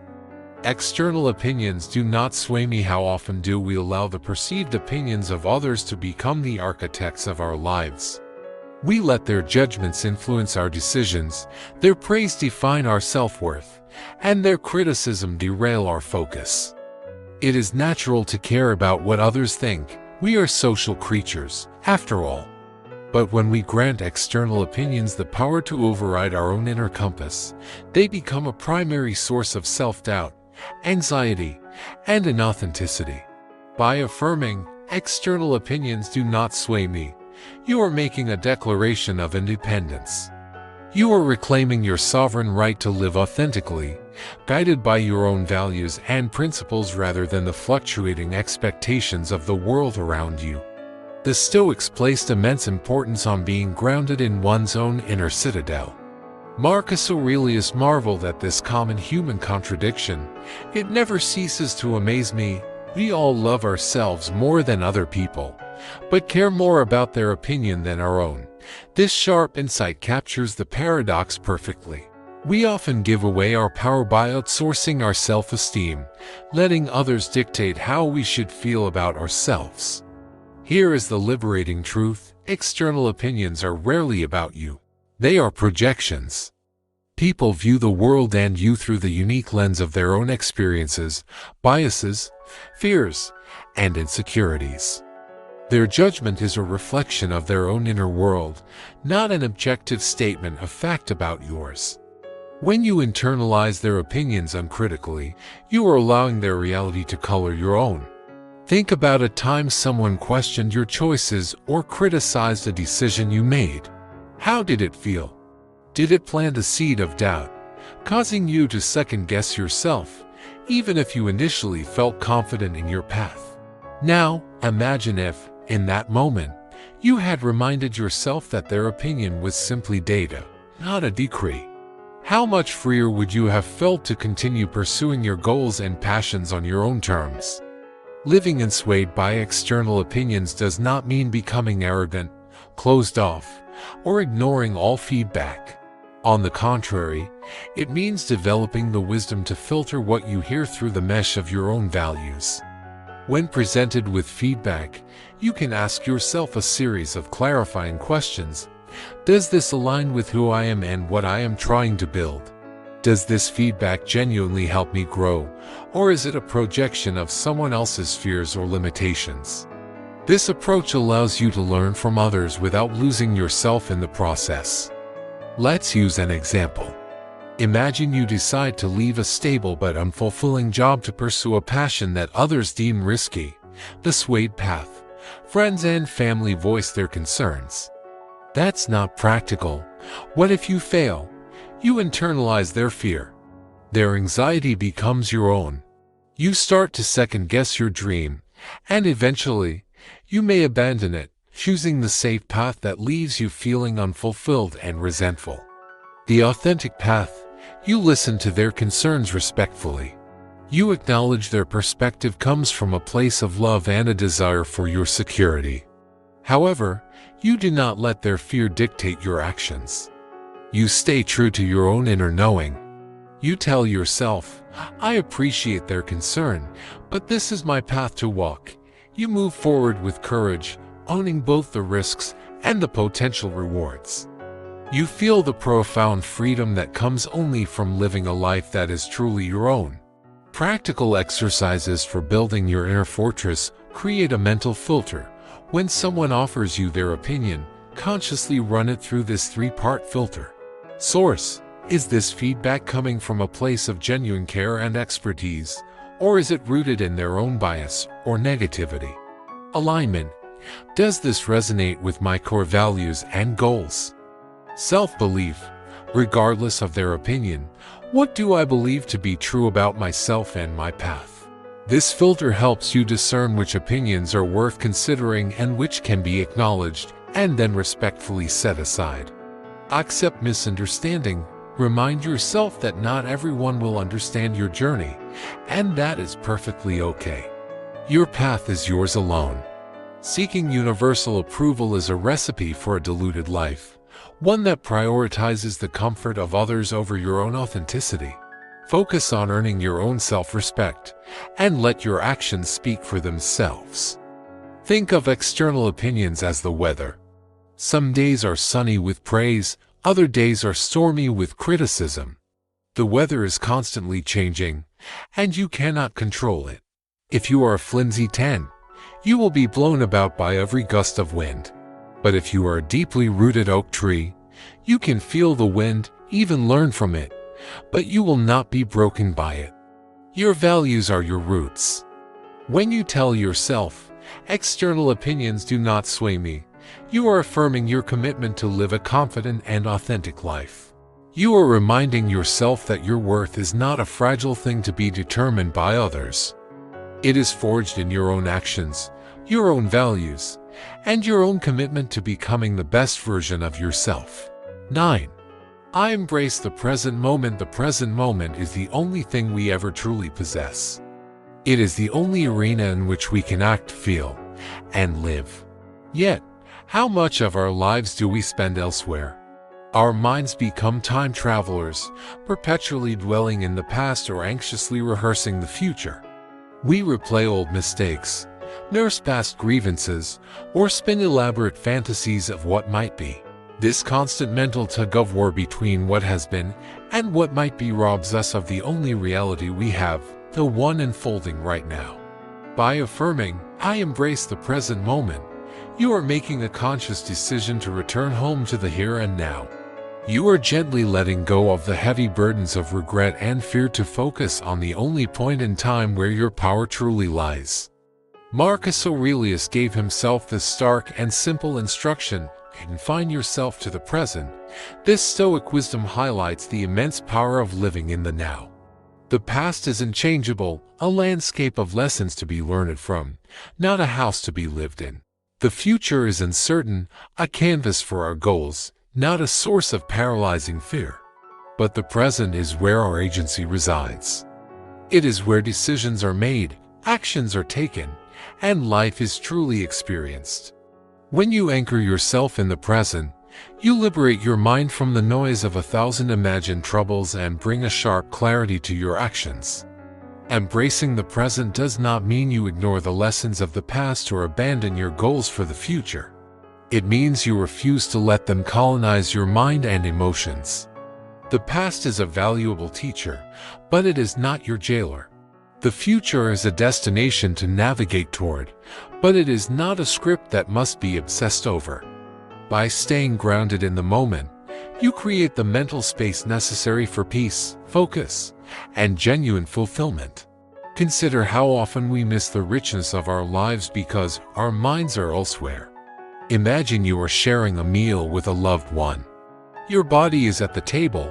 External opinions do not sway me. How often do we allow the perceived opinions of others to become the architects of our lives? We let their judgments influence our decisions, their praise define our self-worth, and their criticism derail our focus. It is natural to care about what others think. We are social creatures, after all. But when we grant external opinions the power to override our own inner compass, they become a primary source of self-doubt, anxiety, and inauthenticity. By affirming, "External opinions do not sway me," you are making a declaration of independence. You are reclaiming your sovereign right to live authentically, guided by your own values and principles rather than the fluctuating expectations of the world around you. The Stoics placed immense importance on being grounded in one's own inner citadel. Marcus Aurelius marveled at this common human contradiction. "It never ceases to amaze me. We all love ourselves more than other people, but care more about their opinion than our own." This sharp insight captures the paradox perfectly. We often give away our power by outsourcing our self-esteem, letting others dictate how we should feel about ourselves. Here is the liberating truth: external opinions are rarely about you. They are projections. People view the world and you through the unique lens of their own experiences, biases, fears, and insecurities. Their judgment is a reflection of their own inner world, not an objective statement of fact about yours. When you internalize their opinions uncritically, you are allowing their reality to color your own. Think about a time someone questioned your choices or criticized a decision you made. How did it feel? Did it plant a seed of doubt, causing you to second-guess yourself, even if you initially felt confident in your path? Now, imagine if, in that moment, you had reminded yourself that their opinion was simply data, not a decree. How much freer would you have felt to continue pursuing your goals and passions on your own terms? Living unswayed by external opinions does not mean becoming arrogant, closed off, or ignoring all feedback. On the contrary, it means developing the wisdom to filter what you hear through the mesh of your own values. When presented with feedback, you can ask yourself a series of clarifying questions. Does this align with who I am and what I am trying to build? Does this feedback genuinely help me grow, or is it a projection of someone else's fears or limitations? This approach allows you to learn from others without losing yourself in the process. Let's use an example. Imagine you decide to leave a stable but unfulfilling job to pursue a passion that others deem risky. The swayed path. Friends and family voice their concerns. That's not practical. What if you fail? You internalize their fear. Their anxiety becomes your own. You start to second-guess your dream, and eventually, you may abandon it, choosing the safe path that leaves you feeling unfulfilled and resentful. The authentic path: you listen to their concerns respectfully. You acknowledge their perspective comes from a place of love and a desire for your security. However, you do not let their fear dictate your actions. You stay true to your own inner knowing. You tell yourself, I appreciate their concern, but this is my path to walk. You move forward with courage, owning both the risks and the potential rewards. You feel the profound freedom that comes only from living a life that is truly your own. Practical exercises for building your inner fortress: create a mental filter. When someone offers you their opinion, consciously run it through this three-part filter. Source: is this feedback coming from a place of genuine care and expertise, or is it rooted in their own bias or negativity? Alignment: does this resonate with my core values and goals? Self-belief: regardless of their opinion, what do I believe to be true about myself and my path? This filter helps you discern which opinions are worth considering and which can be acknowledged and then respectfully set aside. Accept misunderstanding. Remind yourself that not everyone will understand your journey, and that is perfectly okay. Your path is yours alone. Seeking universal approval is a recipe for a deluded life, one that prioritizes the comfort of others over your own authenticity. Focus on earning your own self-respect, and let your actions speak for themselves. Think of external opinions as the weather. Some days are sunny with praise, other days are stormy with criticism. The weather is constantly changing, and you cannot control it. If you are a flimsy tent, you will be blown about by every gust of wind. But if you are a deeply rooted oak tree, you can feel the wind, even learn from it, but you will not be broken by it. Your values are your roots. When you tell yourself, external opinions do not sway me, you are affirming your commitment to live a confident and authentic life. You are reminding yourself that your worth is not a fragile thing to be determined by others. It is forged in your own actions, your own values, and your own commitment to becoming the best version of yourself. 9. I embrace the present moment. The present moment is the only thing we ever truly possess. It is the only arena in which we can act, feel, and live. Yet, how much of our lives do we spend elsewhere? Our minds become time travelers, perpetually dwelling in the past or anxiously rehearsing the future. We replay old mistakes, nurse past grievances, or spin elaborate fantasies of what might be. This constant mental tug-of-war between what has been and what might be robs us of the only reality we have, the one unfolding right now. By affirming, "I embrace the present moment," you are making a conscious decision to return home to the here and now. You are gently letting go of the heavy burdens of regret and fear to focus on the only point in time where your power truly lies. Marcus Aurelius gave himself this stark and simple instruction: confine yourself to the present. This Stoic wisdom highlights the immense power of living in the now. The past is unchangeable, a landscape of lessons to be learned from, not a house to be lived in. The future is uncertain, a canvas for our goals, not a source of paralyzing fear. But the present is where our agency resides. It is where decisions are made, actions are taken, and life is truly experienced. When you anchor yourself in the present, you liberate your mind from the noise of 1,000 imagined troubles and bring a sharp clarity to your actions. Embracing the present does not mean you ignore the lessons of the past or abandon your goals for the future. It means you refuse to let them colonize your mind and emotions. The past is a valuable teacher, but it is not your jailer. The future is a destination to navigate toward, but it is not a script that must be obsessed over. By staying grounded in the moment, you create the mental space necessary for peace, focus, and genuine fulfillment. Consider how often we miss the richness of our lives because our minds are elsewhere. Imagine you are sharing a meal with a loved one. Your body is at the table,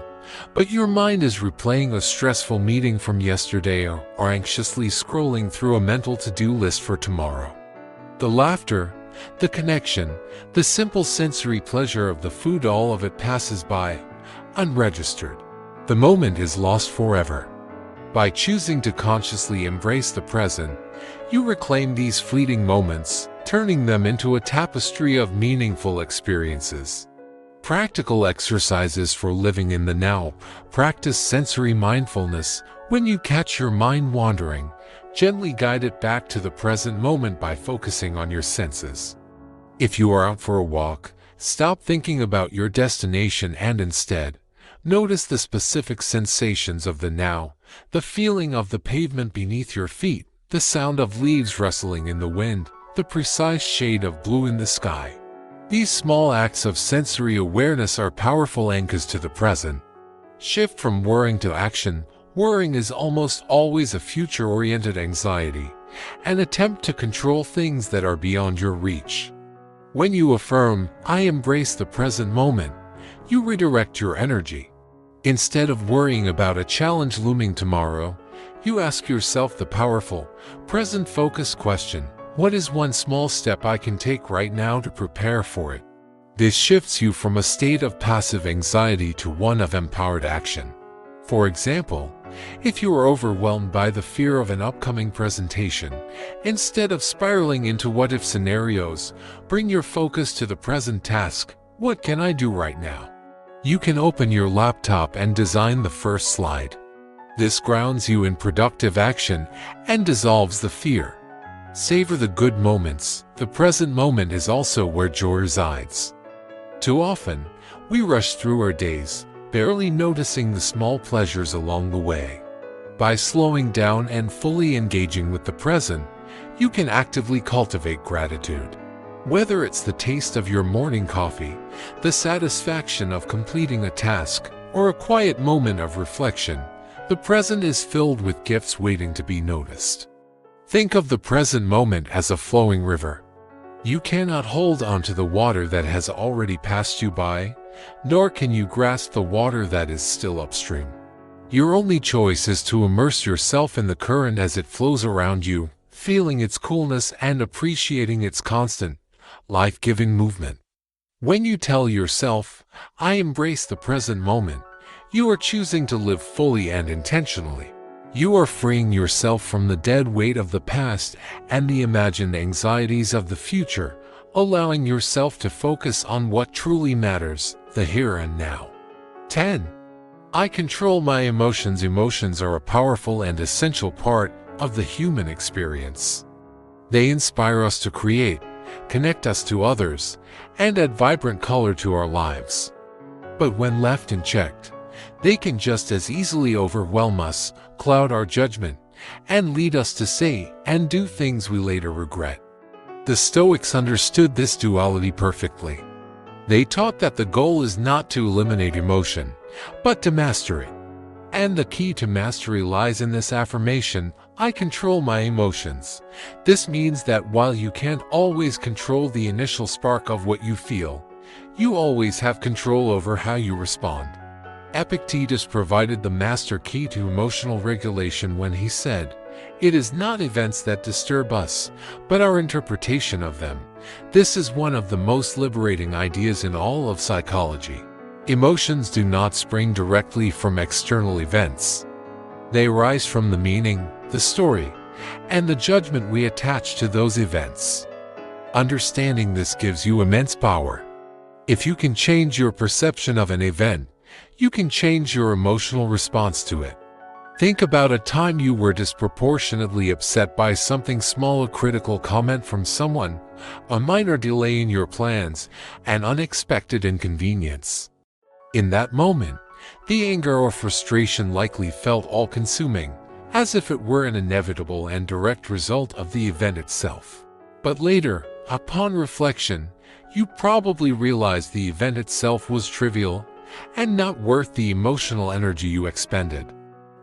but your mind is replaying a stressful meeting from yesterday or anxiously scrolling through a mental to-do list for tomorrow. The laughter, the connection, the simple sensory pleasure of the food, all of it passes by, unregistered. The moment is lost forever. By choosing to consciously embrace the present, you reclaim these fleeting moments, turning them into a tapestry of meaningful experiences. Practical exercises for living in the now. Practice sensory mindfulness. When you catch your mind wandering, gently guide it back to the present moment by focusing on your senses. If you are out for a walk, stop thinking about your destination and instead, notice the specific sensations of the now, the feeling of the pavement beneath your feet, the sound of leaves rustling in the wind, the precise shade of blue in the sky. These small acts of sensory awareness are powerful anchors to the present. Shift from worrying to action. Worrying is almost always a future-oriented anxiety, an attempt to control things that are beyond your reach. When you affirm, "I embrace the present moment," you redirect your energy. Instead of worrying about a challenge looming tomorrow, you ask yourself the powerful, present-focused question: what is one small step I can take right now to prepare for it? This shifts you from a state of passive anxiety to one of empowered action. For example, if you are overwhelmed by the fear of an upcoming presentation, instead of spiraling into what-if scenarios, bring your focus to the present task. What can I do right now? You can open your laptop and design the first slide. This grounds you in productive action and dissolves the fear. Savor the good moments. The present moment is also where joy resides. Too often, we rush through our days, barely noticing the small pleasures along the way. By slowing down and fully engaging with the present, you can actively cultivate gratitude. Whether it's the taste of your morning coffee, the satisfaction of completing a task, or a quiet moment of reflection, the present is filled with gifts waiting to be noticed. Think of the present moment as a flowing river. You cannot hold onto the water that has already passed you by, nor can you grasp the water that is still upstream. Your only choice is to immerse yourself in the current as it flows around you, feeling its coolness and appreciating its constant, life-giving movement. When you tell yourself, "I embrace the present moment," you are choosing to live fully and intentionally. You are freeing yourself from the dead weight of the past and the imagined anxieties of the future, allowing yourself to focus on what truly matters, the here and now. 10. I control my emotions. Emotions are a powerful and essential part of the human experience. They inspire us to create, connect us to others, and add vibrant color to our lives. But when left unchecked, they can just as easily overwhelm us, cloud our judgment, and lead us to say and do things we later regret. The Stoics understood this duality perfectly. They taught that the goal is not to eliminate emotion, but to master it. And the key to mastery lies in this affirmation: I control my emotions. This means that while you can't always control the initial spark of what you feel, you always have control over how you respond. Epictetus provided the master key to emotional regulation when he said, "It is not events that disturb us, but our interpretation of them." This is one of the most liberating ideas in all of psychology. Emotions do not spring directly from external events. They arise from the meaning, the story, and the judgment we attach to those events. Understanding this gives you immense power. If you can change your perception of an event, you can change your emotional response to it. Think about a time you were disproportionately upset by something small: a critical comment from someone, a minor delay in your plans, an unexpected inconvenience. In that moment, the anger or frustration likely felt all-consuming, as if it were an inevitable and direct result of the event itself. But later, upon reflection, you probably realized the event itself was trivial and not worth the emotional energy you expended.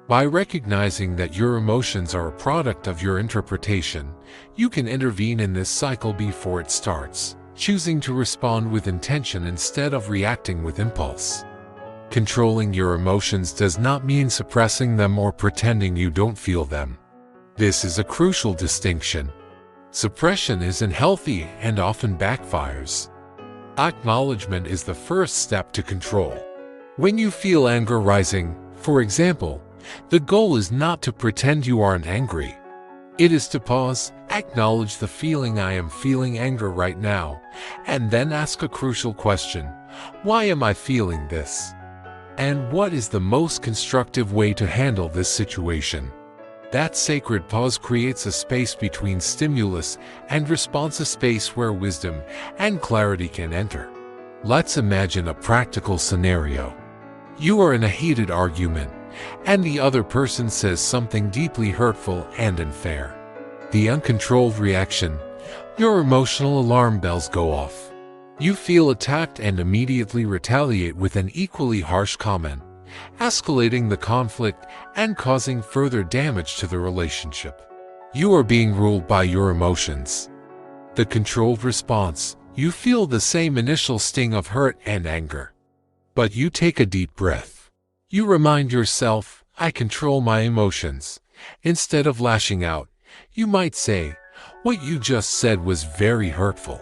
By recognizing that your emotions are a product of your interpretation, you can intervene in this cycle before it starts, choosing to respond with intention instead of reacting with impulse. Controlling your emotions does not mean suppressing them or pretending you don't feel them. This is a crucial distinction. Suppression isn't healthy and often backfires. Acknowledgement is the first step to control. When you feel anger rising, for example, the goal is not to pretend you aren't angry. It is to pause, acknowledge the feeling: I am feeling anger right now, and then ask a crucial question: why am I feeling this? And what is the most constructive way to handle this situation? That sacred pause creates a space between stimulus and response, a space where wisdom and clarity can enter. Let's imagine a practical scenario. You are in a heated argument, and the other person says something deeply hurtful and unfair. The uncontrolled reaction: your emotional alarm bells go off. You feel attacked and immediately retaliate with an equally harsh comment, escalating the conflict and causing further damage to the relationship. You are being ruled by your emotions. The controlled response: you feel the same initial sting of hurt and anger. But you take a deep breath. You remind yourself, I control my emotions. Instead of lashing out, you might say, what you just said was very hurtful.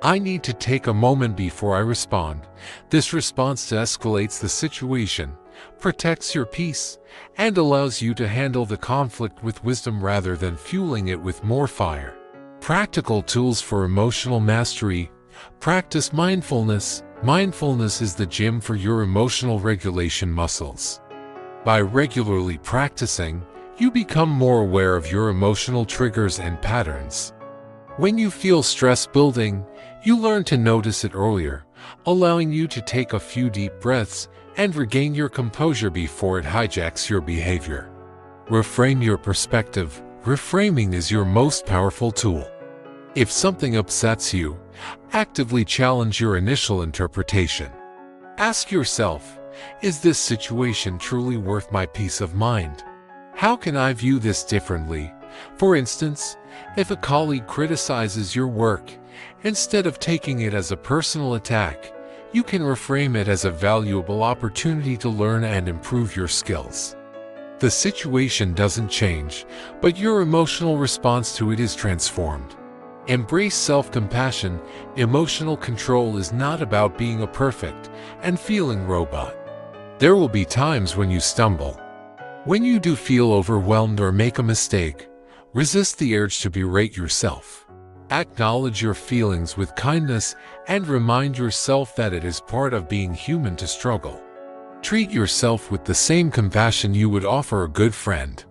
I need to take a moment before I respond. This response de-escalates the situation, protects your peace, and allows you to handle the conflict with wisdom rather than fueling it with more fire. Practical tools for emotional mastery. Practice mindfulness. Mindfulness is the gym for your emotional regulation muscles. By regularly practicing, you become more aware of your emotional triggers and patterns. When you feel stress building, you learn to notice it earlier, allowing you to take a few deep breaths and regain your composure before it hijacks your behavior. Reframe your perspective. Reframing is your most powerful tool. If something upsets you, actively challenge your initial interpretation. Ask yourself, is this situation truly worth my peace of mind? How can I view this differently? For instance, if a colleague criticizes your work, instead of taking it as a personal attack, you can reframe it as a valuable opportunity to learn and improve your skills. The situation doesn't change, but your emotional response to it is transformed. Embrace self-compassion. Emotional control is not about being a perfect and feeling robot. There will be times when you stumble. When you do feel overwhelmed or make a mistake, resist the urge to berate yourself. Acknowledge your feelings with kindness and remind yourself that it is part of being human to struggle. Treat yourself with the same compassion you would offer a good friend.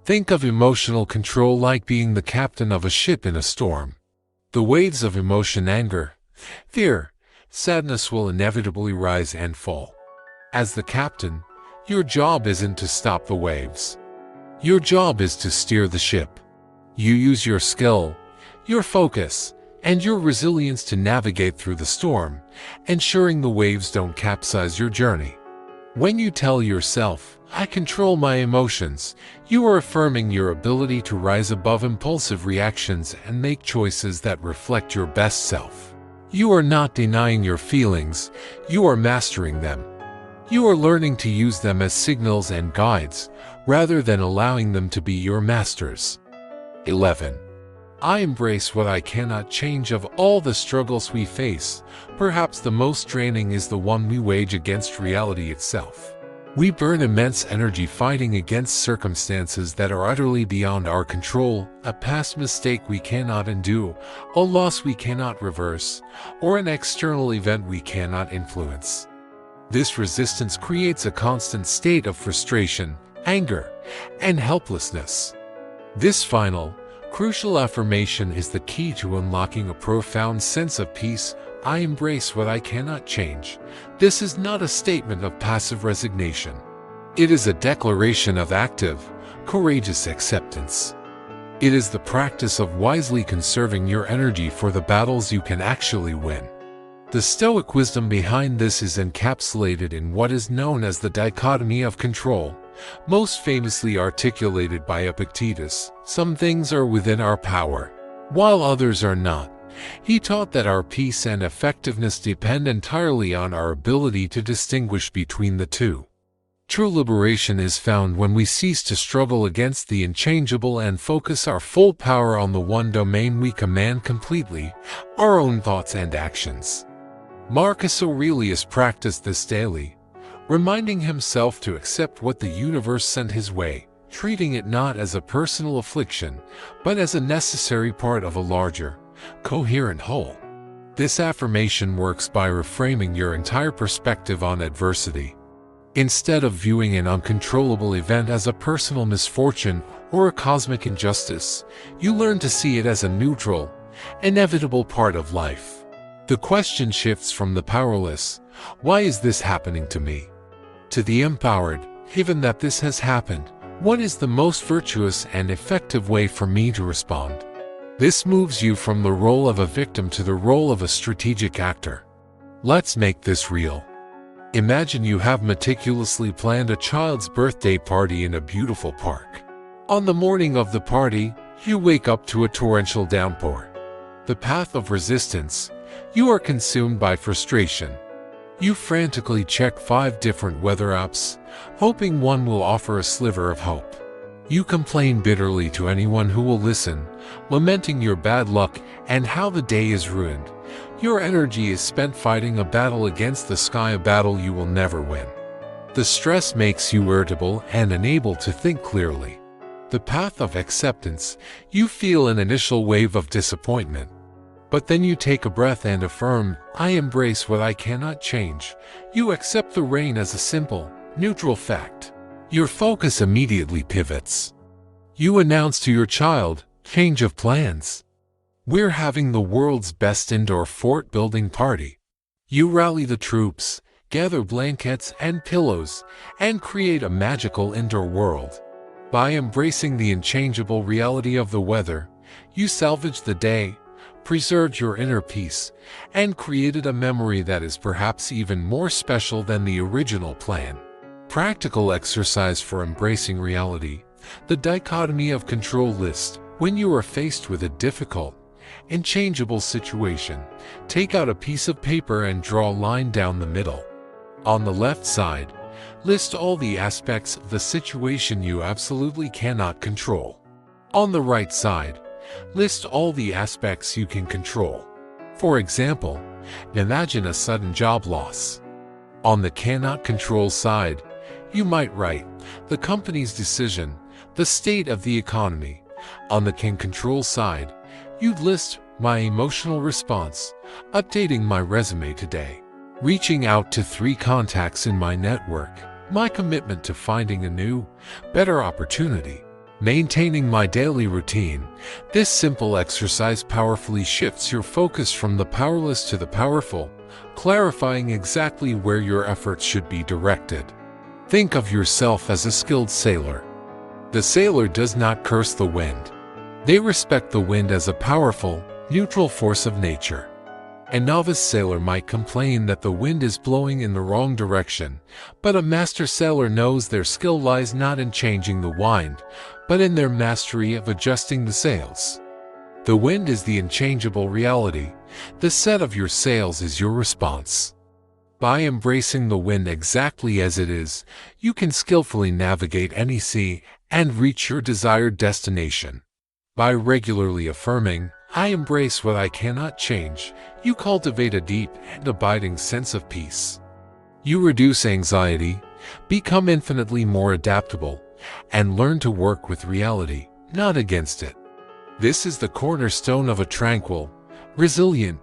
Think of emotional control like being the captain of a ship in a storm. The waves of emotion, anger, fear, sadness will inevitably rise and fall. As the captain, your job isn't to stop the waves. Your job is to steer the ship. You use your skill, your focus, and your resilience to navigate through the storm, ensuring the waves don't capsize your journey. When you tell yourself, "I control my emotions," you are affirming your ability to rise above impulsive reactions and make choices that reflect your best self. You are not denying your feelings, you are mastering them. You are learning to use them as signals and guides, rather than allowing them to be your masters. 11. I embrace what I cannot change. Of all the struggles we face, perhaps the most draining is the one we wage against reality itself. We burn immense energy fighting against circumstances that are utterly beyond our control, a past mistake we cannot undo, a loss we cannot reverse, or an external event we cannot influence. This resistance creates a constant state of frustration, anger, and helplessness. This final, crucial affirmation is the key to unlocking a profound sense of peace. I embrace what I cannot change. This is not a statement of passive resignation. It is a declaration of active, courageous acceptance. It is the practice of wisely conserving your energy for the battles you can actually win. The Stoic wisdom behind this is encapsulated in what is known as the dichotomy of control, most famously articulated by Epictetus. Some things are within our power, while others are not. He taught that our peace and effectiveness depend entirely on our ability to distinguish between the two. True liberation is found when we cease to struggle against the unchangeable and focus our full power on the one domain we command completely, our own thoughts and actions. Marcus Aurelius practiced this daily, reminding himself to accept what the universe sent his way, treating it not as a personal affliction, but as a necessary part of a larger, coherent whole. This affirmation works by reframing your entire perspective on adversity. Instead of viewing an uncontrollable event as a personal misfortune or a cosmic injustice, you learn to see it as a neutral, inevitable part of life. The question shifts from the powerless, "Why is this happening to me?" to the empowered, "Given that this has happened, what is the most virtuous and effective way for me to respond?" This moves you from the role of a victim to the role of a strategic actor. Let's make this real. Imagine you have meticulously planned a child's birthday party in a beautiful park. On the morning of the party, you wake up to a torrential downpour. The path of resistance. You are consumed by frustration. You frantically check 5 different weather apps, hoping one will offer a sliver of hope. You complain bitterly to anyone who will listen, lamenting your bad luck and how the day is ruined. Your energy is spent fighting a battle against the sky, a battle you will never win. The stress makes you irritable and unable to think clearly. The path of acceptance. You feel an initial wave of disappointment. But then you take a breath and affirm, "I embrace what I cannot change." You accept the rain as a simple, neutral fact. Your focus immediately pivots. You announce to your child, "Change of plans. We're having the world's best indoor fort-building party." You rally the troops, gather blankets and pillows, and create a magical indoor world. By embracing the unchangeable reality of the weather, you salvage the day, preserved your inner peace, and created a memory that is perhaps even more special than the original plan. Practical exercise for embracing reality. The dichotomy of control list. When you are faced with a difficult, unchangeable situation, take out a piece of paper and draw a line down the middle. On the left side, list all the aspects of the situation you absolutely cannot control. On the right side, list all the aspects you can control. For example, imagine a sudden job loss. On the cannot control side, you might write, the company's decision, the state of the economy. On the can control side, you'd list my emotional response, updating my resume today, reaching out to 3 contacts in my network, my commitment to finding a new, better opportunity, maintaining my daily routine. This simple exercise powerfully shifts your focus from the powerless to the powerful, clarifying exactly where your efforts should be directed. Think of yourself as a skilled sailor. The sailor does not curse the wind. They respect the wind as a powerful, neutral force of nature. A novice sailor might complain that the wind is blowing in the wrong direction, but a master sailor knows their skill lies not in changing the wind, but in their mastery of adjusting the sails. The wind is the unchangeable reality. The set of your sails is your response. By embracing the wind exactly as it is, you can skillfully navigate any sea and reach your desired destination. By regularly affirming, "I embrace what I cannot change," you cultivate a deep and abiding sense of peace. You reduce anxiety, become infinitely more adaptable, and learn to work with reality, not against it. This is the cornerstone of a tranquil, resilient,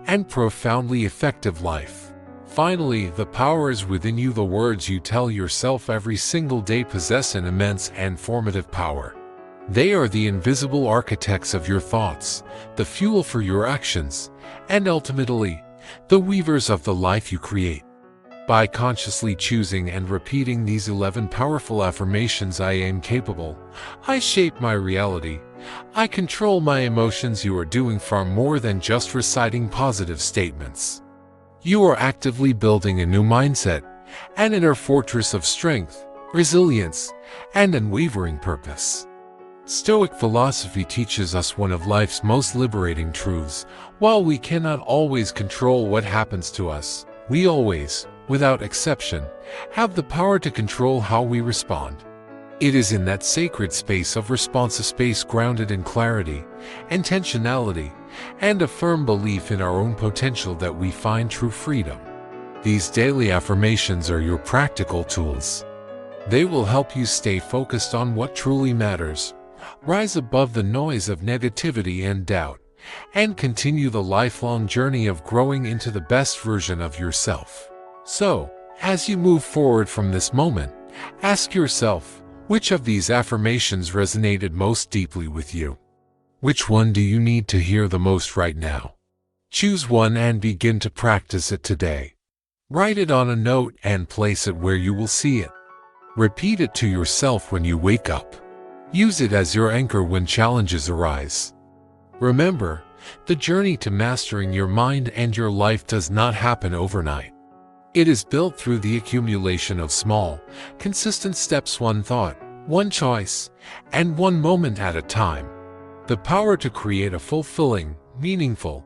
and profoundly effective life. Finally, the power is within you. The words you tell yourself every single day possess an immense and formative power. They are the invisible architects of your thoughts, the fuel for your actions, and ultimately, the weavers of the life you create. By consciously choosing and repeating these 11 powerful affirmations: I am capable, I shape my reality, I control my emotions, you are doing far more than just reciting positive statements. You are actively building a new mindset, an inner fortress of strength, resilience, and unwavering purpose. Stoic philosophy teaches us one of life's most liberating truths. While we cannot always control what happens to us, we always, without exception, have the power to control how we respond. It is in that sacred space of response, a space grounded in clarity, intentionality, and a firm belief in our own potential, that we find true freedom. These daily affirmations are your practical tools. They will help you stay focused on what truly matters, rise above the noise of negativity and doubt, and continue the lifelong journey of growing into the best version of yourself. So, as you move forward from this moment, ask yourself, which of these affirmations resonated most deeply with you? Which one do you need to hear the most right now? Choose one and begin to practice it today. Write it on a note and place it where you will see it. Repeat it to yourself when you wake up. Use it as your anchor when challenges arise. Remember, the journey to mastering your mind and your life does not happen overnight. It is built through the accumulation of small, consistent steps, one thought, one choice, and one moment at a time. The power to create a fulfilling, meaningful,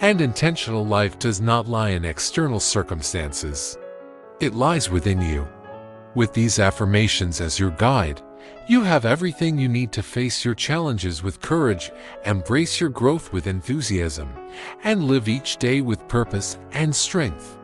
and intentional life does not lie in external circumstances. It lies within you. With these affirmations as your guide, you have everything you need to face your challenges with courage, embrace your growth with enthusiasm, and live each day with purpose and strength.